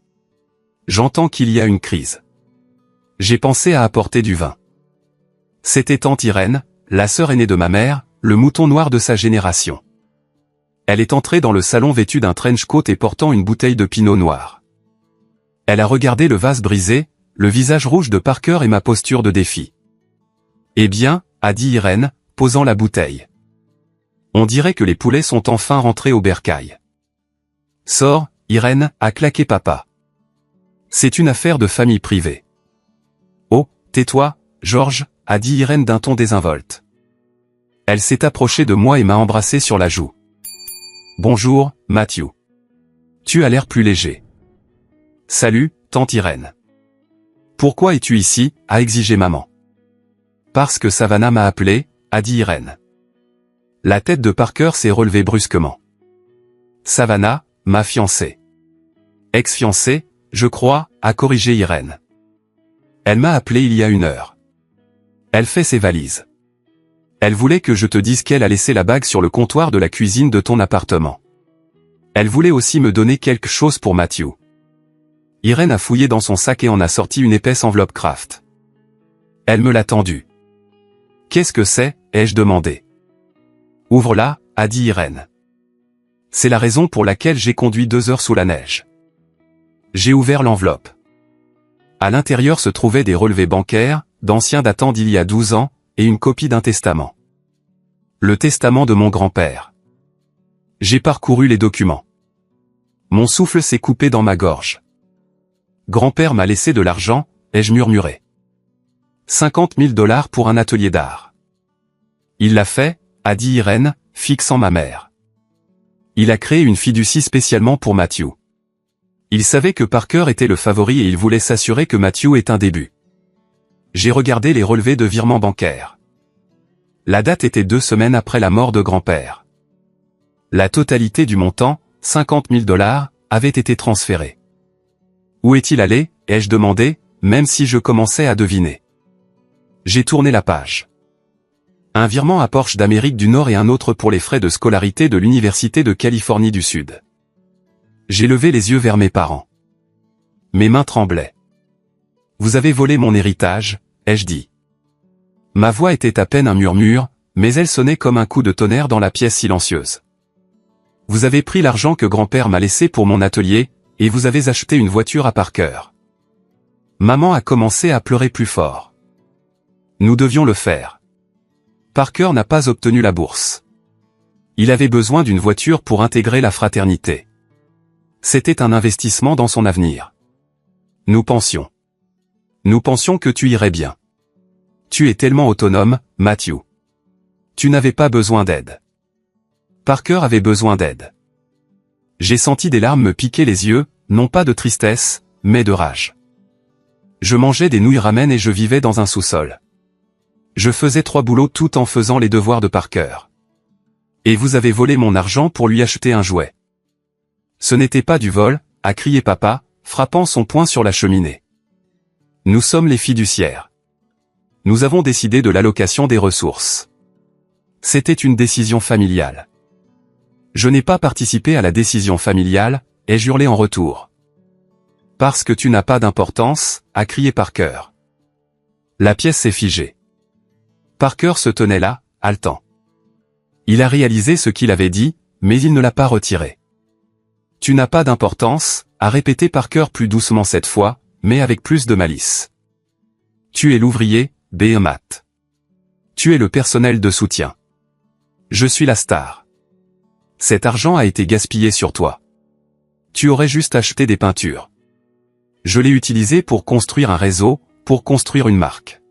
J'entends qu'il y a une crise. J'ai pensé à apporter du vin. C'était tante Irène, la sœur aînée de ma mère, le mouton noir de sa génération. Elle est entrée dans le salon vêtue d'un trench coat et portant une bouteille de pinot noir. Elle a regardé le vase brisé, le visage rouge de Parker et ma posture de défi. Eh bien, a dit Irène, posant la bouteille. On dirait que les poulets sont enfin rentrés au bercail. Sors, Irène, a claqué papa. C'est une affaire de famille privée. Tais-toi, Georges, a dit Irène d'un ton désinvolte. Elle s'est approchée de moi et m'a embrassé sur la joue. Bonjour, Matthew. Tu as l'air plus léger. Salut, tante Irène. Pourquoi es-tu ici, a exigé maman. Parce que Savannah m'a appelé, a dit Irène. La tête de Parker s'est relevée brusquement. Savannah, ma fiancée. Ex-fiancée, je crois, a corrigé Irène. Elle m'a appelé il y a 1 heure. Elle fait ses valises. Elle voulait que je te dise qu'elle a laissé la bague sur le comptoir de la cuisine de ton appartement. Elle voulait aussi me donner quelque chose pour Matthew. Irène a fouillé dans son sac et en a sorti une épaisse enveloppe Kraft. Elle me l'a tendue. Qu'est-ce que c'est, ai-je demandé. Ouvre-la, a dit Irène. C'est la raison pour laquelle j'ai conduit 2 heures sous la neige. J'ai ouvert l'enveloppe. À l'intérieur se trouvaient des relevés bancaires, d'anciens datant d'il y a 12 ans, et une copie d'un testament. Le testament de mon grand-père. J'ai parcouru les documents. Mon souffle s'est coupé dans ma gorge. Grand-père m'a laissé de l'argent, ai-je murmuré. 50 000 $ pour un atelier d'art. Il l'a fait, a dit Irène, fixant ma mère. Il a créé une fiducie spécialement pour Matthew. Il savait que Parker était le favori et il voulait s'assurer que Matthew ait un début. J'ai regardé les relevés de virement bancaire. La date était 2 semaines après la mort de grand-père. La totalité du montant, 50 000 $, avait été transférée. Où est-il allé, ai-je demandé, même si je commençais à deviner. J'ai tourné la page. Un virement à Porsche d'Amérique du Nord et un autre pour les frais de scolarité de l'Université de Californie du Sud. J'ai levé les yeux vers mes parents. Mes mains tremblaient. Vous avez volé mon héritage, ai-je dit. Ma voix était à peine un murmure, mais elle sonnait comme un coup de tonnerre dans la pièce silencieuse. Vous avez pris l'argent que grand-père m'a laissé pour mon atelier, et vous avez acheté une voiture à Parker. Maman a commencé à pleurer plus fort. Nous devions le faire. Parker n'a pas obtenu la bourse. Il avait besoin d'une voiture pour intégrer la fraternité. C'était un investissement dans son avenir. Nous pensions que tu irais bien. Tu es tellement autonome, Matthew. Tu n'avais pas besoin d'aide. Parker avait besoin d'aide. J'ai senti des larmes me piquer les yeux, non pas de tristesse, mais de rage. Je mangeais des nouilles ramen et je vivais dans un sous-sol. Je faisais 3 boulots tout en faisant les devoirs de Parker. Et vous avez volé mon argent pour lui acheter un jouet. Ce n'était pas du vol, a crié papa, frappant son poing sur la cheminée. Nous sommes les fiduciaires. Nous avons décidé de l'allocation des ressources. C'était une décision familiale. Je n'ai pas participé à la décision familiale, ai-je hurlé en retour. Parce que tu n'as pas d'importance, a crié Parker. La pièce s'est figée. Parker se tenait là, haletant. Il a réalisé ce qu'il avait dit, mais il ne l'a pas retiré. Tu n'as pas d'importance, a répété Parker plus doucement cette fois, mais avec plus de malice. Tu es l'ouvrier, Matt. Tu es le personnel de soutien. Je suis la star. Cet argent a été gaspillé sur toi. Tu aurais juste acheté des peintures. Je l'ai utilisé pour construire un réseau, pour construire une marque.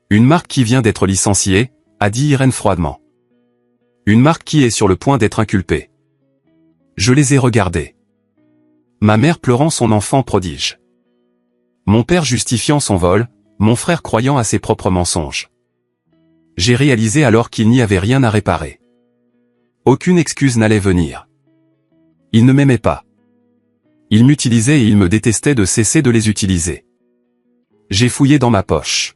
Une marque qui vient d'être licenciée, a dit Irène froidement. Une marque qui est sur le point d'être inculpée. Je les ai regardés. Ma mère pleurant son enfant prodige. Mon père justifiant son vol, mon frère croyant à ses propres mensonges. J'ai réalisé alors qu'il n'y avait rien à réparer. Aucune excuse n'allait venir. Il ne m'aimait pas. Il m'utilisait et il me détestait de cesser de les utiliser. J'ai fouillé dans ma poche.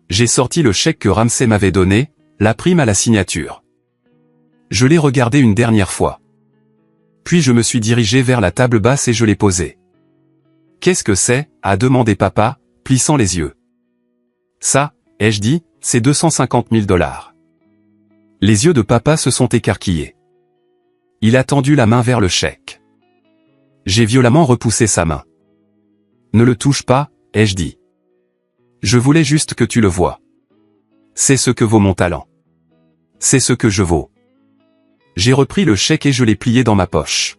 J'ai sorti le chèque que Ramsey m'avait donné, la prime à la signature. Je l'ai regardé une dernière fois. Puis je me suis dirigé vers la table basse et je l'ai posée. Qu'est-ce que c'est, a demandé papa, plissant les yeux. Ça, ai-je dit, c'est 250 000 $. Les yeux de papa se sont écarquillés. Il a tendu la main vers le chèque. J'ai violemment repoussé sa main. Ne le touche pas, ai-je dit. Je voulais juste que tu le vois. C'est ce que vaut mon talent. C'est ce que je vaux. J'ai repris le chèque et je l'ai plié dans ma poche.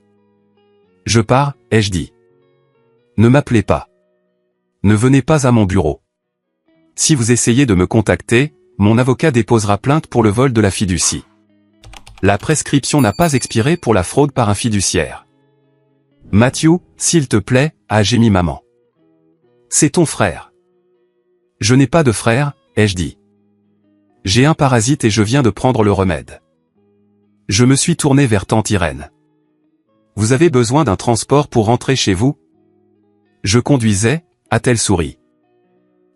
Je pars, ai-je dit. Ne m'appelez pas. Ne venez pas à mon bureau. Si vous essayez de me contacter, mon avocat déposera plainte pour le vol de la fiducie. La prescription n'a pas expiré pour la fraude par un fiduciaire. Matthew, s'il te plaît, a gémi maman. C'est ton frère. Je n'ai pas de frère, ai-je dit. J'ai un parasite et je viens de prendre le remède. Je me suis tourné vers tante Irène. Vous avez besoin d'un transport pour rentrer chez vous? Je conduisais, a-t-elle souri.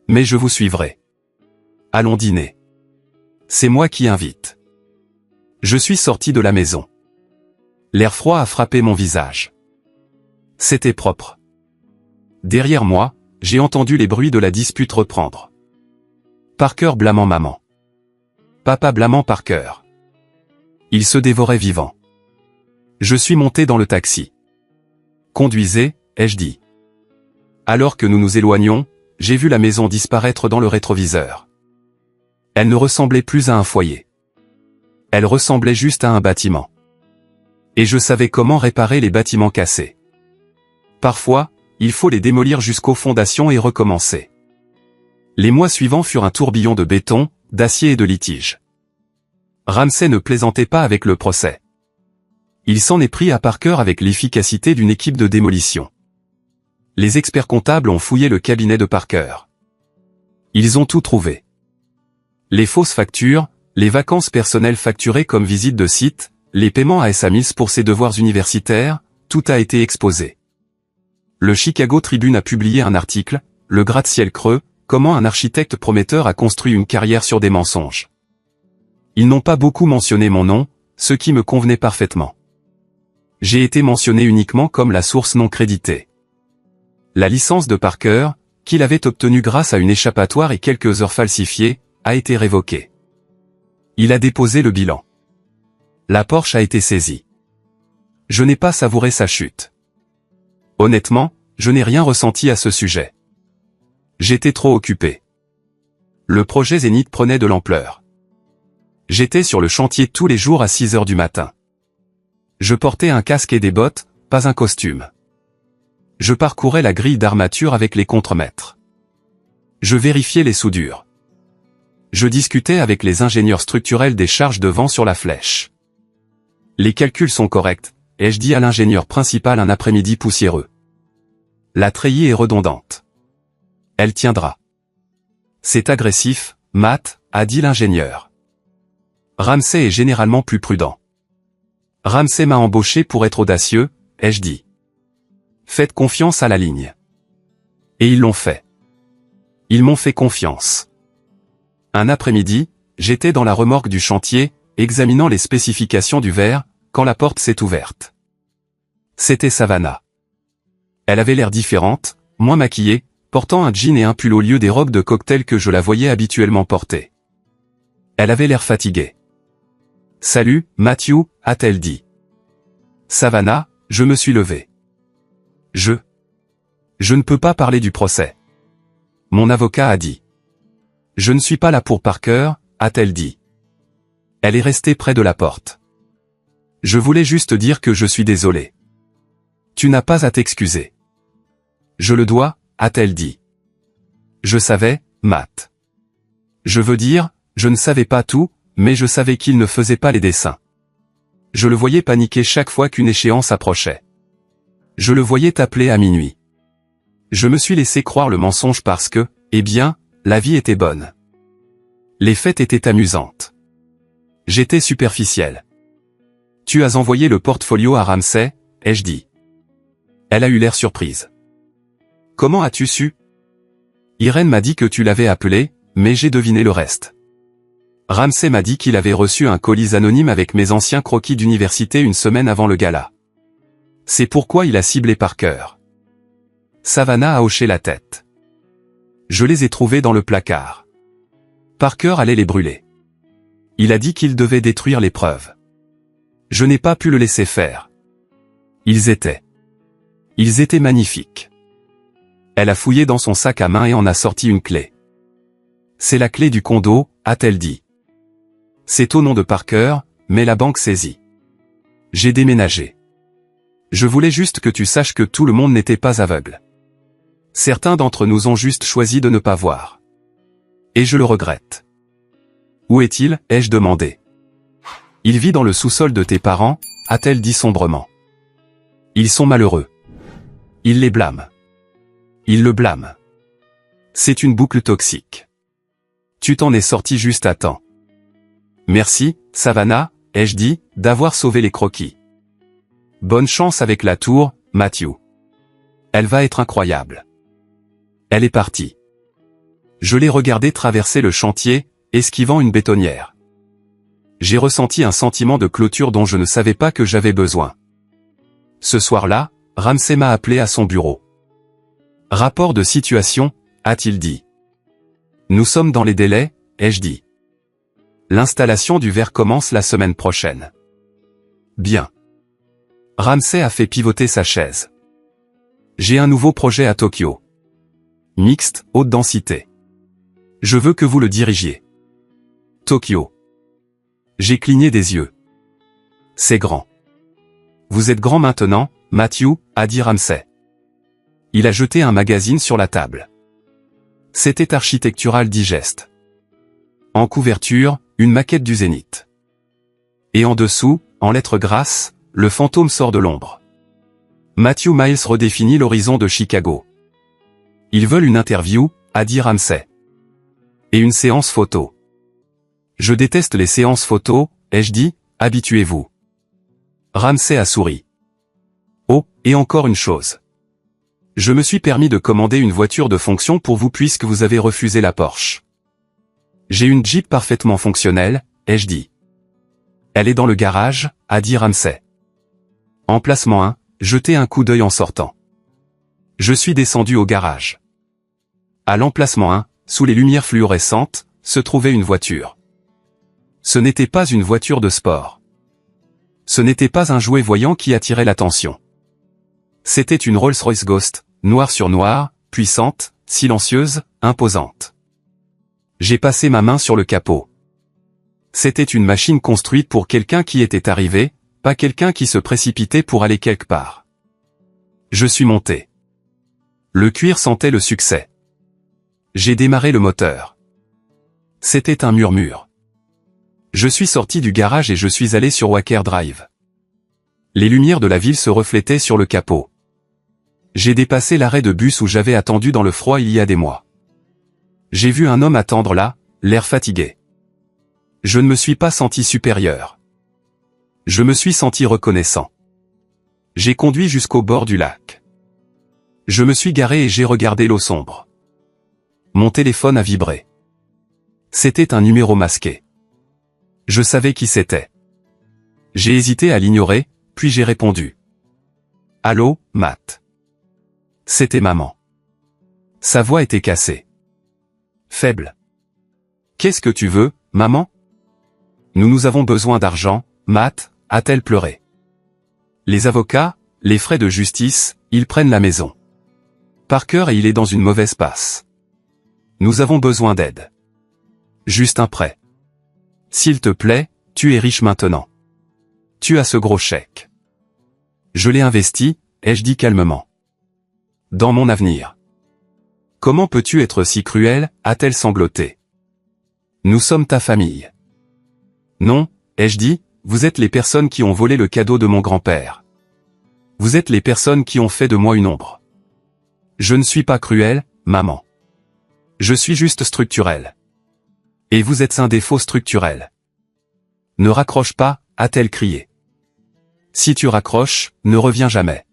Mais je vous suivrai. Allons dîner. C'est moi qui invite. Je suis sorti de la maison. L'air froid a frappé mon visage. C'était propre. Derrière moi, j'ai entendu les bruits de la dispute reprendre. Parker blâmant maman. Papa blâmant Parker. Ils se dévoraient vivants. Je suis monté dans le taxi. Conduisez, ai-je dit. Alors que nous nous éloignions, j'ai vu la maison disparaître dans le rétroviseur. Elle ne ressemblait plus à un foyer. Elle ressemblait juste à un bâtiment. Et je savais comment réparer les bâtiments cassés. Parfois, il faut les démolir jusqu'aux fondations et recommencer. Les mois suivants furent un tourbillon de béton, d'acier et de litiges. Ramsay ne plaisantait pas avec le procès. Il s'en est pris à Parker avec l'efficacité d'une équipe de démolition. Les experts comptables ont fouillé le cabinet de Parker. Ils ont tout trouvé. Les fausses factures, les vacances personnelles facturées comme visite de site, les paiements à SAMIS pour ses devoirs universitaires, tout a été exposé. Le Chicago Tribune a publié un article, Le gratte-ciel creux, comment un architecte prometteur a construit une carrière sur des mensonges. Ils n'ont pas beaucoup mentionné mon nom, ce qui me convenait parfaitement. J'ai été mentionné uniquement comme la source non créditée. La licence de Parker, qu'il avait obtenue grâce à une échappatoire et quelques heures falsifiées, a été révoquée. Il a déposé le bilan. La Porsche a été saisie. Je n'ai pas savouré sa chute. Honnêtement, je n'ai rien ressenti à ce sujet. J'étais trop occupé. Le projet Zénith prenait de l'ampleur. J'étais sur le chantier tous les jours à 6 heures du matin. Je portais un casque et des bottes, pas un costume. Je parcourais la grille d'armature avec les contremaîtres. Je vérifiais les soudures. Je discutais avec les ingénieurs structurels des charges de vent sur la flèche. Les calculs sont corrects, ai-je dit à l'ingénieur principal un après-midi poussiéreux. La treillis est redondante. Elle tiendra. C'est agressif, Matt, a dit l'ingénieur. Ramsay est généralement plus prudent. Ramsay m'a embauché pour être audacieux, ai-je dit. Faites confiance à la ligne. Et ils l'ont fait. Ils m'ont fait confiance. Un après-midi, j'étais dans la remorque du chantier, examinant les spécifications du verre, quand la porte s'est ouverte. C'était Savannah. Elle avait l'air différente, moins maquillée, portant un jean et un pull au lieu des robes de cocktail que je la voyais habituellement porter. Elle avait l'air fatiguée. « Salut, Matthew » a-t-elle dit. « Savannah » je me suis levé. « Je ne peux pas parler du procès. » Mon avocat a dit. « Je ne suis pas là pour Parker » a-t-elle dit. Elle est restée près de la porte. « Je voulais juste dire que je suis désolé. »« Tu n'as pas à t'excuser. »« Je le dois » a-t-elle dit. « Je savais, Matt. Je veux dire, je ne savais pas tout, mais je savais qu'il ne faisait pas les dessins. Je le voyais paniquer chaque fois qu'une échéance approchait. Je le voyais t'appeler à minuit. Je me suis laissé croire le mensonge parce que, eh bien, la vie était bonne. Les fêtes étaient amusantes. J'étais superficiel. Tu as envoyé le portfolio à Ramsay, ai-je dit. Elle a eu l'air surprise. Comment as-tu su? Irène m'a dit que tu l'avais appelé, mais j'ai deviné le reste. Ramsay m'a dit qu'il avait reçu un colis anonyme avec mes anciens croquis d'université une semaine avant le gala. C'est pourquoi il a ciblé Parker. Savannah a hoché la tête. Je les ai trouvés dans le placard. Parker allait les brûler. Il a dit qu'il devait détruire les preuves. Je n'ai pas pu le laisser faire. Ils étaient magnifiques. Elle a fouillé dans son sac à main et en a sorti une clé. C'est la clé du condo, a-t-elle dit. C'est au nom de Parker, mais la banque saisit. J'ai déménagé. Je voulais juste que tu saches que tout le monde n'était pas aveugle. Certains d'entre nous ont juste choisi de ne pas voir. Et je le regrette. Où est-il, ai-je demandé. Il vit dans le sous-sol de tes parents, a-t-elle dit sombrement. Ils sont malheureux. Il les blâme. Il le blâme. C'est une boucle toxique. Tu t'en es sorti juste à temps. Merci, Savannah, ai-je dit, d'avoir sauvé les croquis. Bonne chance avec la tour, Matthew. Elle va être incroyable. Elle est partie. Je l'ai regardée traverser le chantier, esquivant une bétonnière. J'ai ressenti un sentiment de clôture dont je ne savais pas que j'avais besoin. Ce soir-là, Ramsay m'a appelé à son bureau. Rapport de situation, a-t-il dit. Nous sommes dans les délais, ai-je dit. L'installation du verre commence la semaine prochaine. Bien. Ramsay a fait pivoter sa chaise. J'ai un nouveau projet à Tokyo. Mixte, haute densité. Je veux que vous le dirigiez. Tokyo. J'ai cligné des yeux. C'est grand. Vous êtes grand maintenant, Matthew, a dit Ramsay. Il a jeté un magazine sur la table. C'était Architectural Digest. En couverture, une maquette du Zénith. Et en dessous, en lettres grasses, le fantôme sort de l'ombre. Matthew Miles redéfinit l'horizon de Chicago. Ils veulent une interview, a dit Ramsay. Et une séance photo. Je déteste les séances photo, ai-je dit, habituez-vous. Ramsay a souri. Oh, et encore une chose. Je me suis permis de commander une voiture de fonction pour vous puisque vous avez refusé la Porsche. J'ai une Jeep parfaitement fonctionnelle, ai-je dit. Elle est dans le garage, a dit Ramsay. Emplacement 1, jetez un coup d'œil en sortant. Je suis descendu au garage. À l'emplacement 1, sous les lumières fluorescentes, se trouvait une voiture. Ce n'était pas une voiture de sport. Ce n'était pas un jouet voyant qui attirait l'attention. C'était une Rolls-Royce Ghost, noir sur noir, puissante, silencieuse, imposante. J'ai passé ma main sur le capot. C'était une machine construite pour quelqu'un qui était arrivé, pas quelqu'un qui se précipitait pour aller quelque part. Je suis monté. Le cuir sentait le succès. J'ai démarré le moteur. C'était un murmure. Je suis sorti du garage et je suis allé sur Wacker Drive. Les lumières de la ville se reflétaient sur le capot. J'ai dépassé l'arrêt de bus où j'avais attendu dans le froid il y a des mois. J'ai vu un homme attendre là, l'air fatigué. Je ne me suis pas senti supérieur. Je me suis senti reconnaissant. J'ai conduit jusqu'au bord du lac. Je me suis garé et j'ai regardé l'eau sombre. Mon téléphone a vibré. C'était un numéro masqué. Je savais qui c'était. J'ai hésité à l'ignorer, puis j'ai répondu. Allô, Matt. C'était maman. Sa voix était cassée. Faible. Qu'est-ce que tu veux, maman? Nous avons besoin d'argent, Matt, a-t-elle pleuré. Les avocats, les frais de justice, ils prennent la maison. Parker et il est dans une mauvaise passe. Nous avons besoin d'aide. Juste un prêt. S'il te plaît, tu es riche maintenant. Tu as ce gros chèque. Je l'ai investi, ai-je dit calmement. Dans mon avenir. Comment peux-tu être si cruel, a-t-elle sangloté. Nous sommes ta famille. Non, ai-je dit, vous êtes les personnes qui ont volé le cadeau de mon grand-père. Vous êtes les personnes qui ont fait de moi une ombre. Je ne suis pas cruel, maman. Je suis juste structurel. Et vous êtes un défaut structurel. Ne raccroche pas, a-t-elle crié. Si tu raccroches, ne reviens jamais.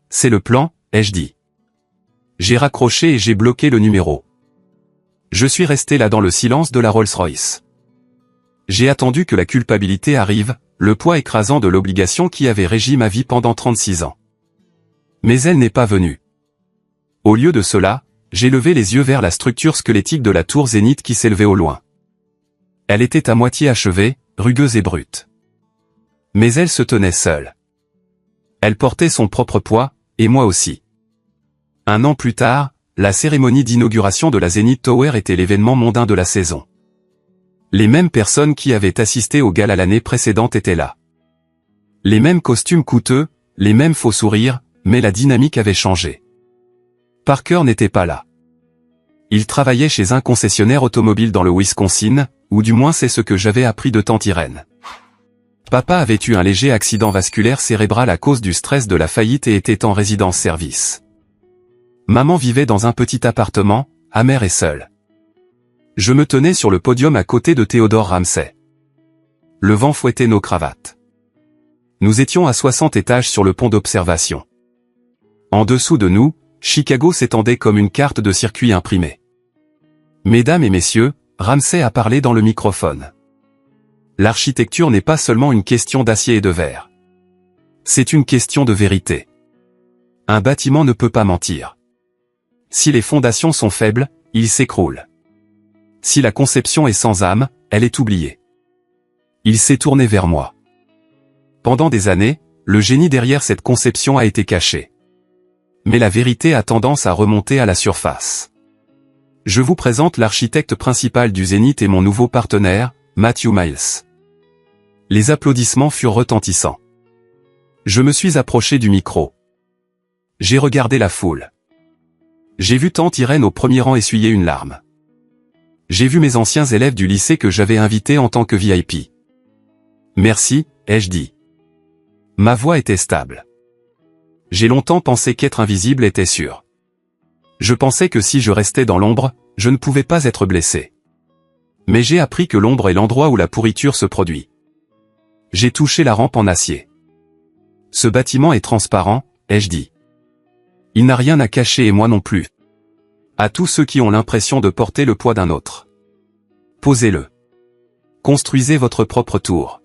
C'est le plan, ai-je dit. J'ai raccroché et j'ai bloqué le numéro. Je suis resté là dans le silence de la Rolls-Royce. J'ai attendu que la culpabilité arrive, le poids écrasant de l'obligation qui avait régi ma vie pendant 36 ans. Mais elle n'est pas venue. Au lieu de cela, j'ai levé les yeux vers la structure squelettique de la tour Zénith qui s'élevait au loin. Elle était à moitié achevée, rugueuse et brute. Mais elle se tenait seule. Elle portait son propre poids, et moi aussi. Un an plus tard, la cérémonie d'inauguration de la Zenith Tower était l'événement mondain de la saison. Les mêmes personnes qui avaient assisté au gala l'année précédente étaient là. Les mêmes costumes coûteux, les mêmes faux sourires, mais la dynamique avait changé. Parker n'était pas là. Il travaillait chez un concessionnaire automobile dans le Wisconsin, ou du moins c'est ce que j'avais appris de tante Irène. Papa avait eu un léger accident vasculaire cérébral à cause du stress de la faillite et était en résidence-service. Maman vivait dans un petit appartement, amère et seule. Je me tenais sur le podium à côté de Théodore Ramsay. Le vent fouettait nos cravates. Nous étions à 60 étages sur le pont d'observation. En dessous de nous, Chicago s'étendait comme une carte de circuit imprimée. Mesdames et messieurs, Ramsay a parlé dans le microphone. L'architecture n'est pas seulement une question d'acier et de verre. C'est une question de vérité. Un bâtiment ne peut pas mentir. Si les fondations sont faibles, il s'écroule. Si la conception est sans âme, elle est oubliée. Il s'est tourné vers moi. Pendant des années, le génie derrière cette conception a été caché. Mais la vérité a tendance à remonter à la surface. Je vous présente l'architecte principal du Zénith et mon nouveau partenaire, Matthew Miles. Les applaudissements furent retentissants. Je me suis approché du micro. J'ai regardé la foule. J'ai vu tante Irène au premier rang essuyer une larme. J'ai vu mes anciens élèves du lycée que j'avais invités en tant que VIP. Merci, ai-je dit. Ma voix était stable. J'ai longtemps pensé qu'être invisible était sûr. Je pensais que si je restais dans l'ombre, je ne pouvais pas être blessé. Mais j'ai appris que l'ombre est l'endroit où la pourriture se produit. J'ai touché la rampe en acier. Ce bâtiment est transparent, ai-je dit. Il n'a rien à cacher et moi non plus. À tous ceux qui ont l'impression de porter le poids d'un autre. Posez-le. Construisez votre propre tour.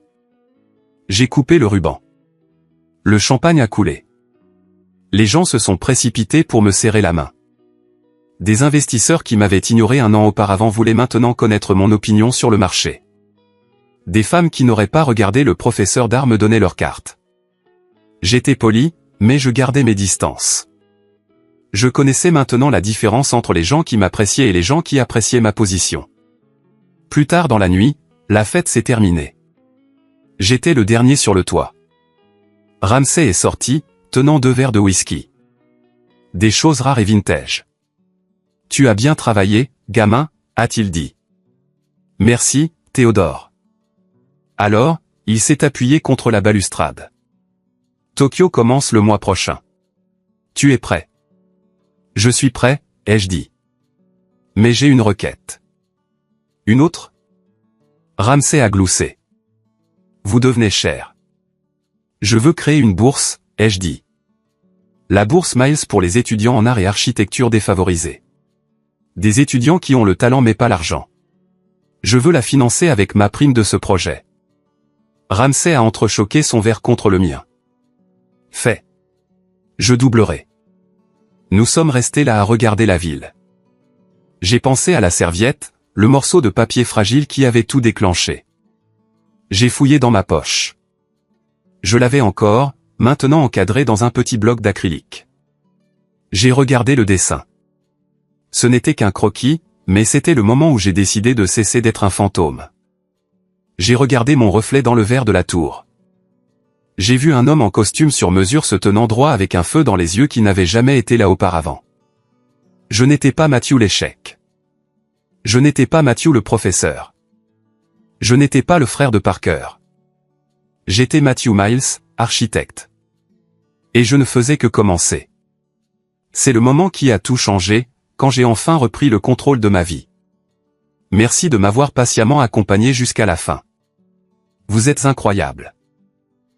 J'ai coupé le ruban. Le champagne a coulé. Les gens se sont précipités pour me serrer la main. Des investisseurs qui m'avaient ignoré un an auparavant voulaient maintenant connaître mon opinion sur le marché. Des femmes qui n'auraient pas regardé le professeur d'art me donnaient leurs cartes. J'étais poli, mais je gardais mes distances. Je connaissais maintenant la différence entre les gens qui m'appréciaient et les gens qui appréciaient ma position. Plus tard dans la nuit, la fête s'est terminée. J'étais le dernier sur le toit. Ramsay est sorti, tenant 2 verres de whisky. Des choses rares et vintage. Tu as bien travaillé, gamin, a-t-il dit. Merci, Théodore. Alors, il s'est appuyé contre la balustrade. Tokyo commence le mois prochain. Tu es prêt? Je suis prêt, ai-je dit. Mais j'ai une requête. Une autre? Ramsay a gloussé. Vous devenez cher. Je veux créer une bourse, ai-je dit. La bourse Miles pour les étudiants en art et architecture défavorisés. Des étudiants qui ont le talent mais pas l'argent. Je veux la financer avec ma prime de ce projet. Ramsay a entrechoqué son verre contre le mien. Fait. Je doublerai. Nous sommes restés là à regarder la ville. J'ai pensé à la serviette, le morceau de papier fragile qui avait tout déclenché. J'ai fouillé dans ma poche. Je l'avais encore, maintenant encadré dans un petit bloc d'acrylique. J'ai regardé le dessin. Ce n'était qu'un croquis, mais c'était le moment où j'ai décidé de cesser d'être un fantôme. J'ai regardé mon reflet dans le verre de la tour. J'ai vu un homme en costume sur mesure se tenant droit avec un feu dans les yeux qui n'avait jamais été là auparavant. Je n'étais pas Matthew l'échec. Je n'étais pas Matthew le professeur. Je n'étais pas le frère de Parker. J'étais Matthew Miles, architecte. Et je ne faisais que commencer. C'est le moment qui a tout changé, quand j'ai enfin repris le contrôle de ma vie. Merci de m'avoir patiemment accompagné jusqu'à la fin. Vous êtes incroyable.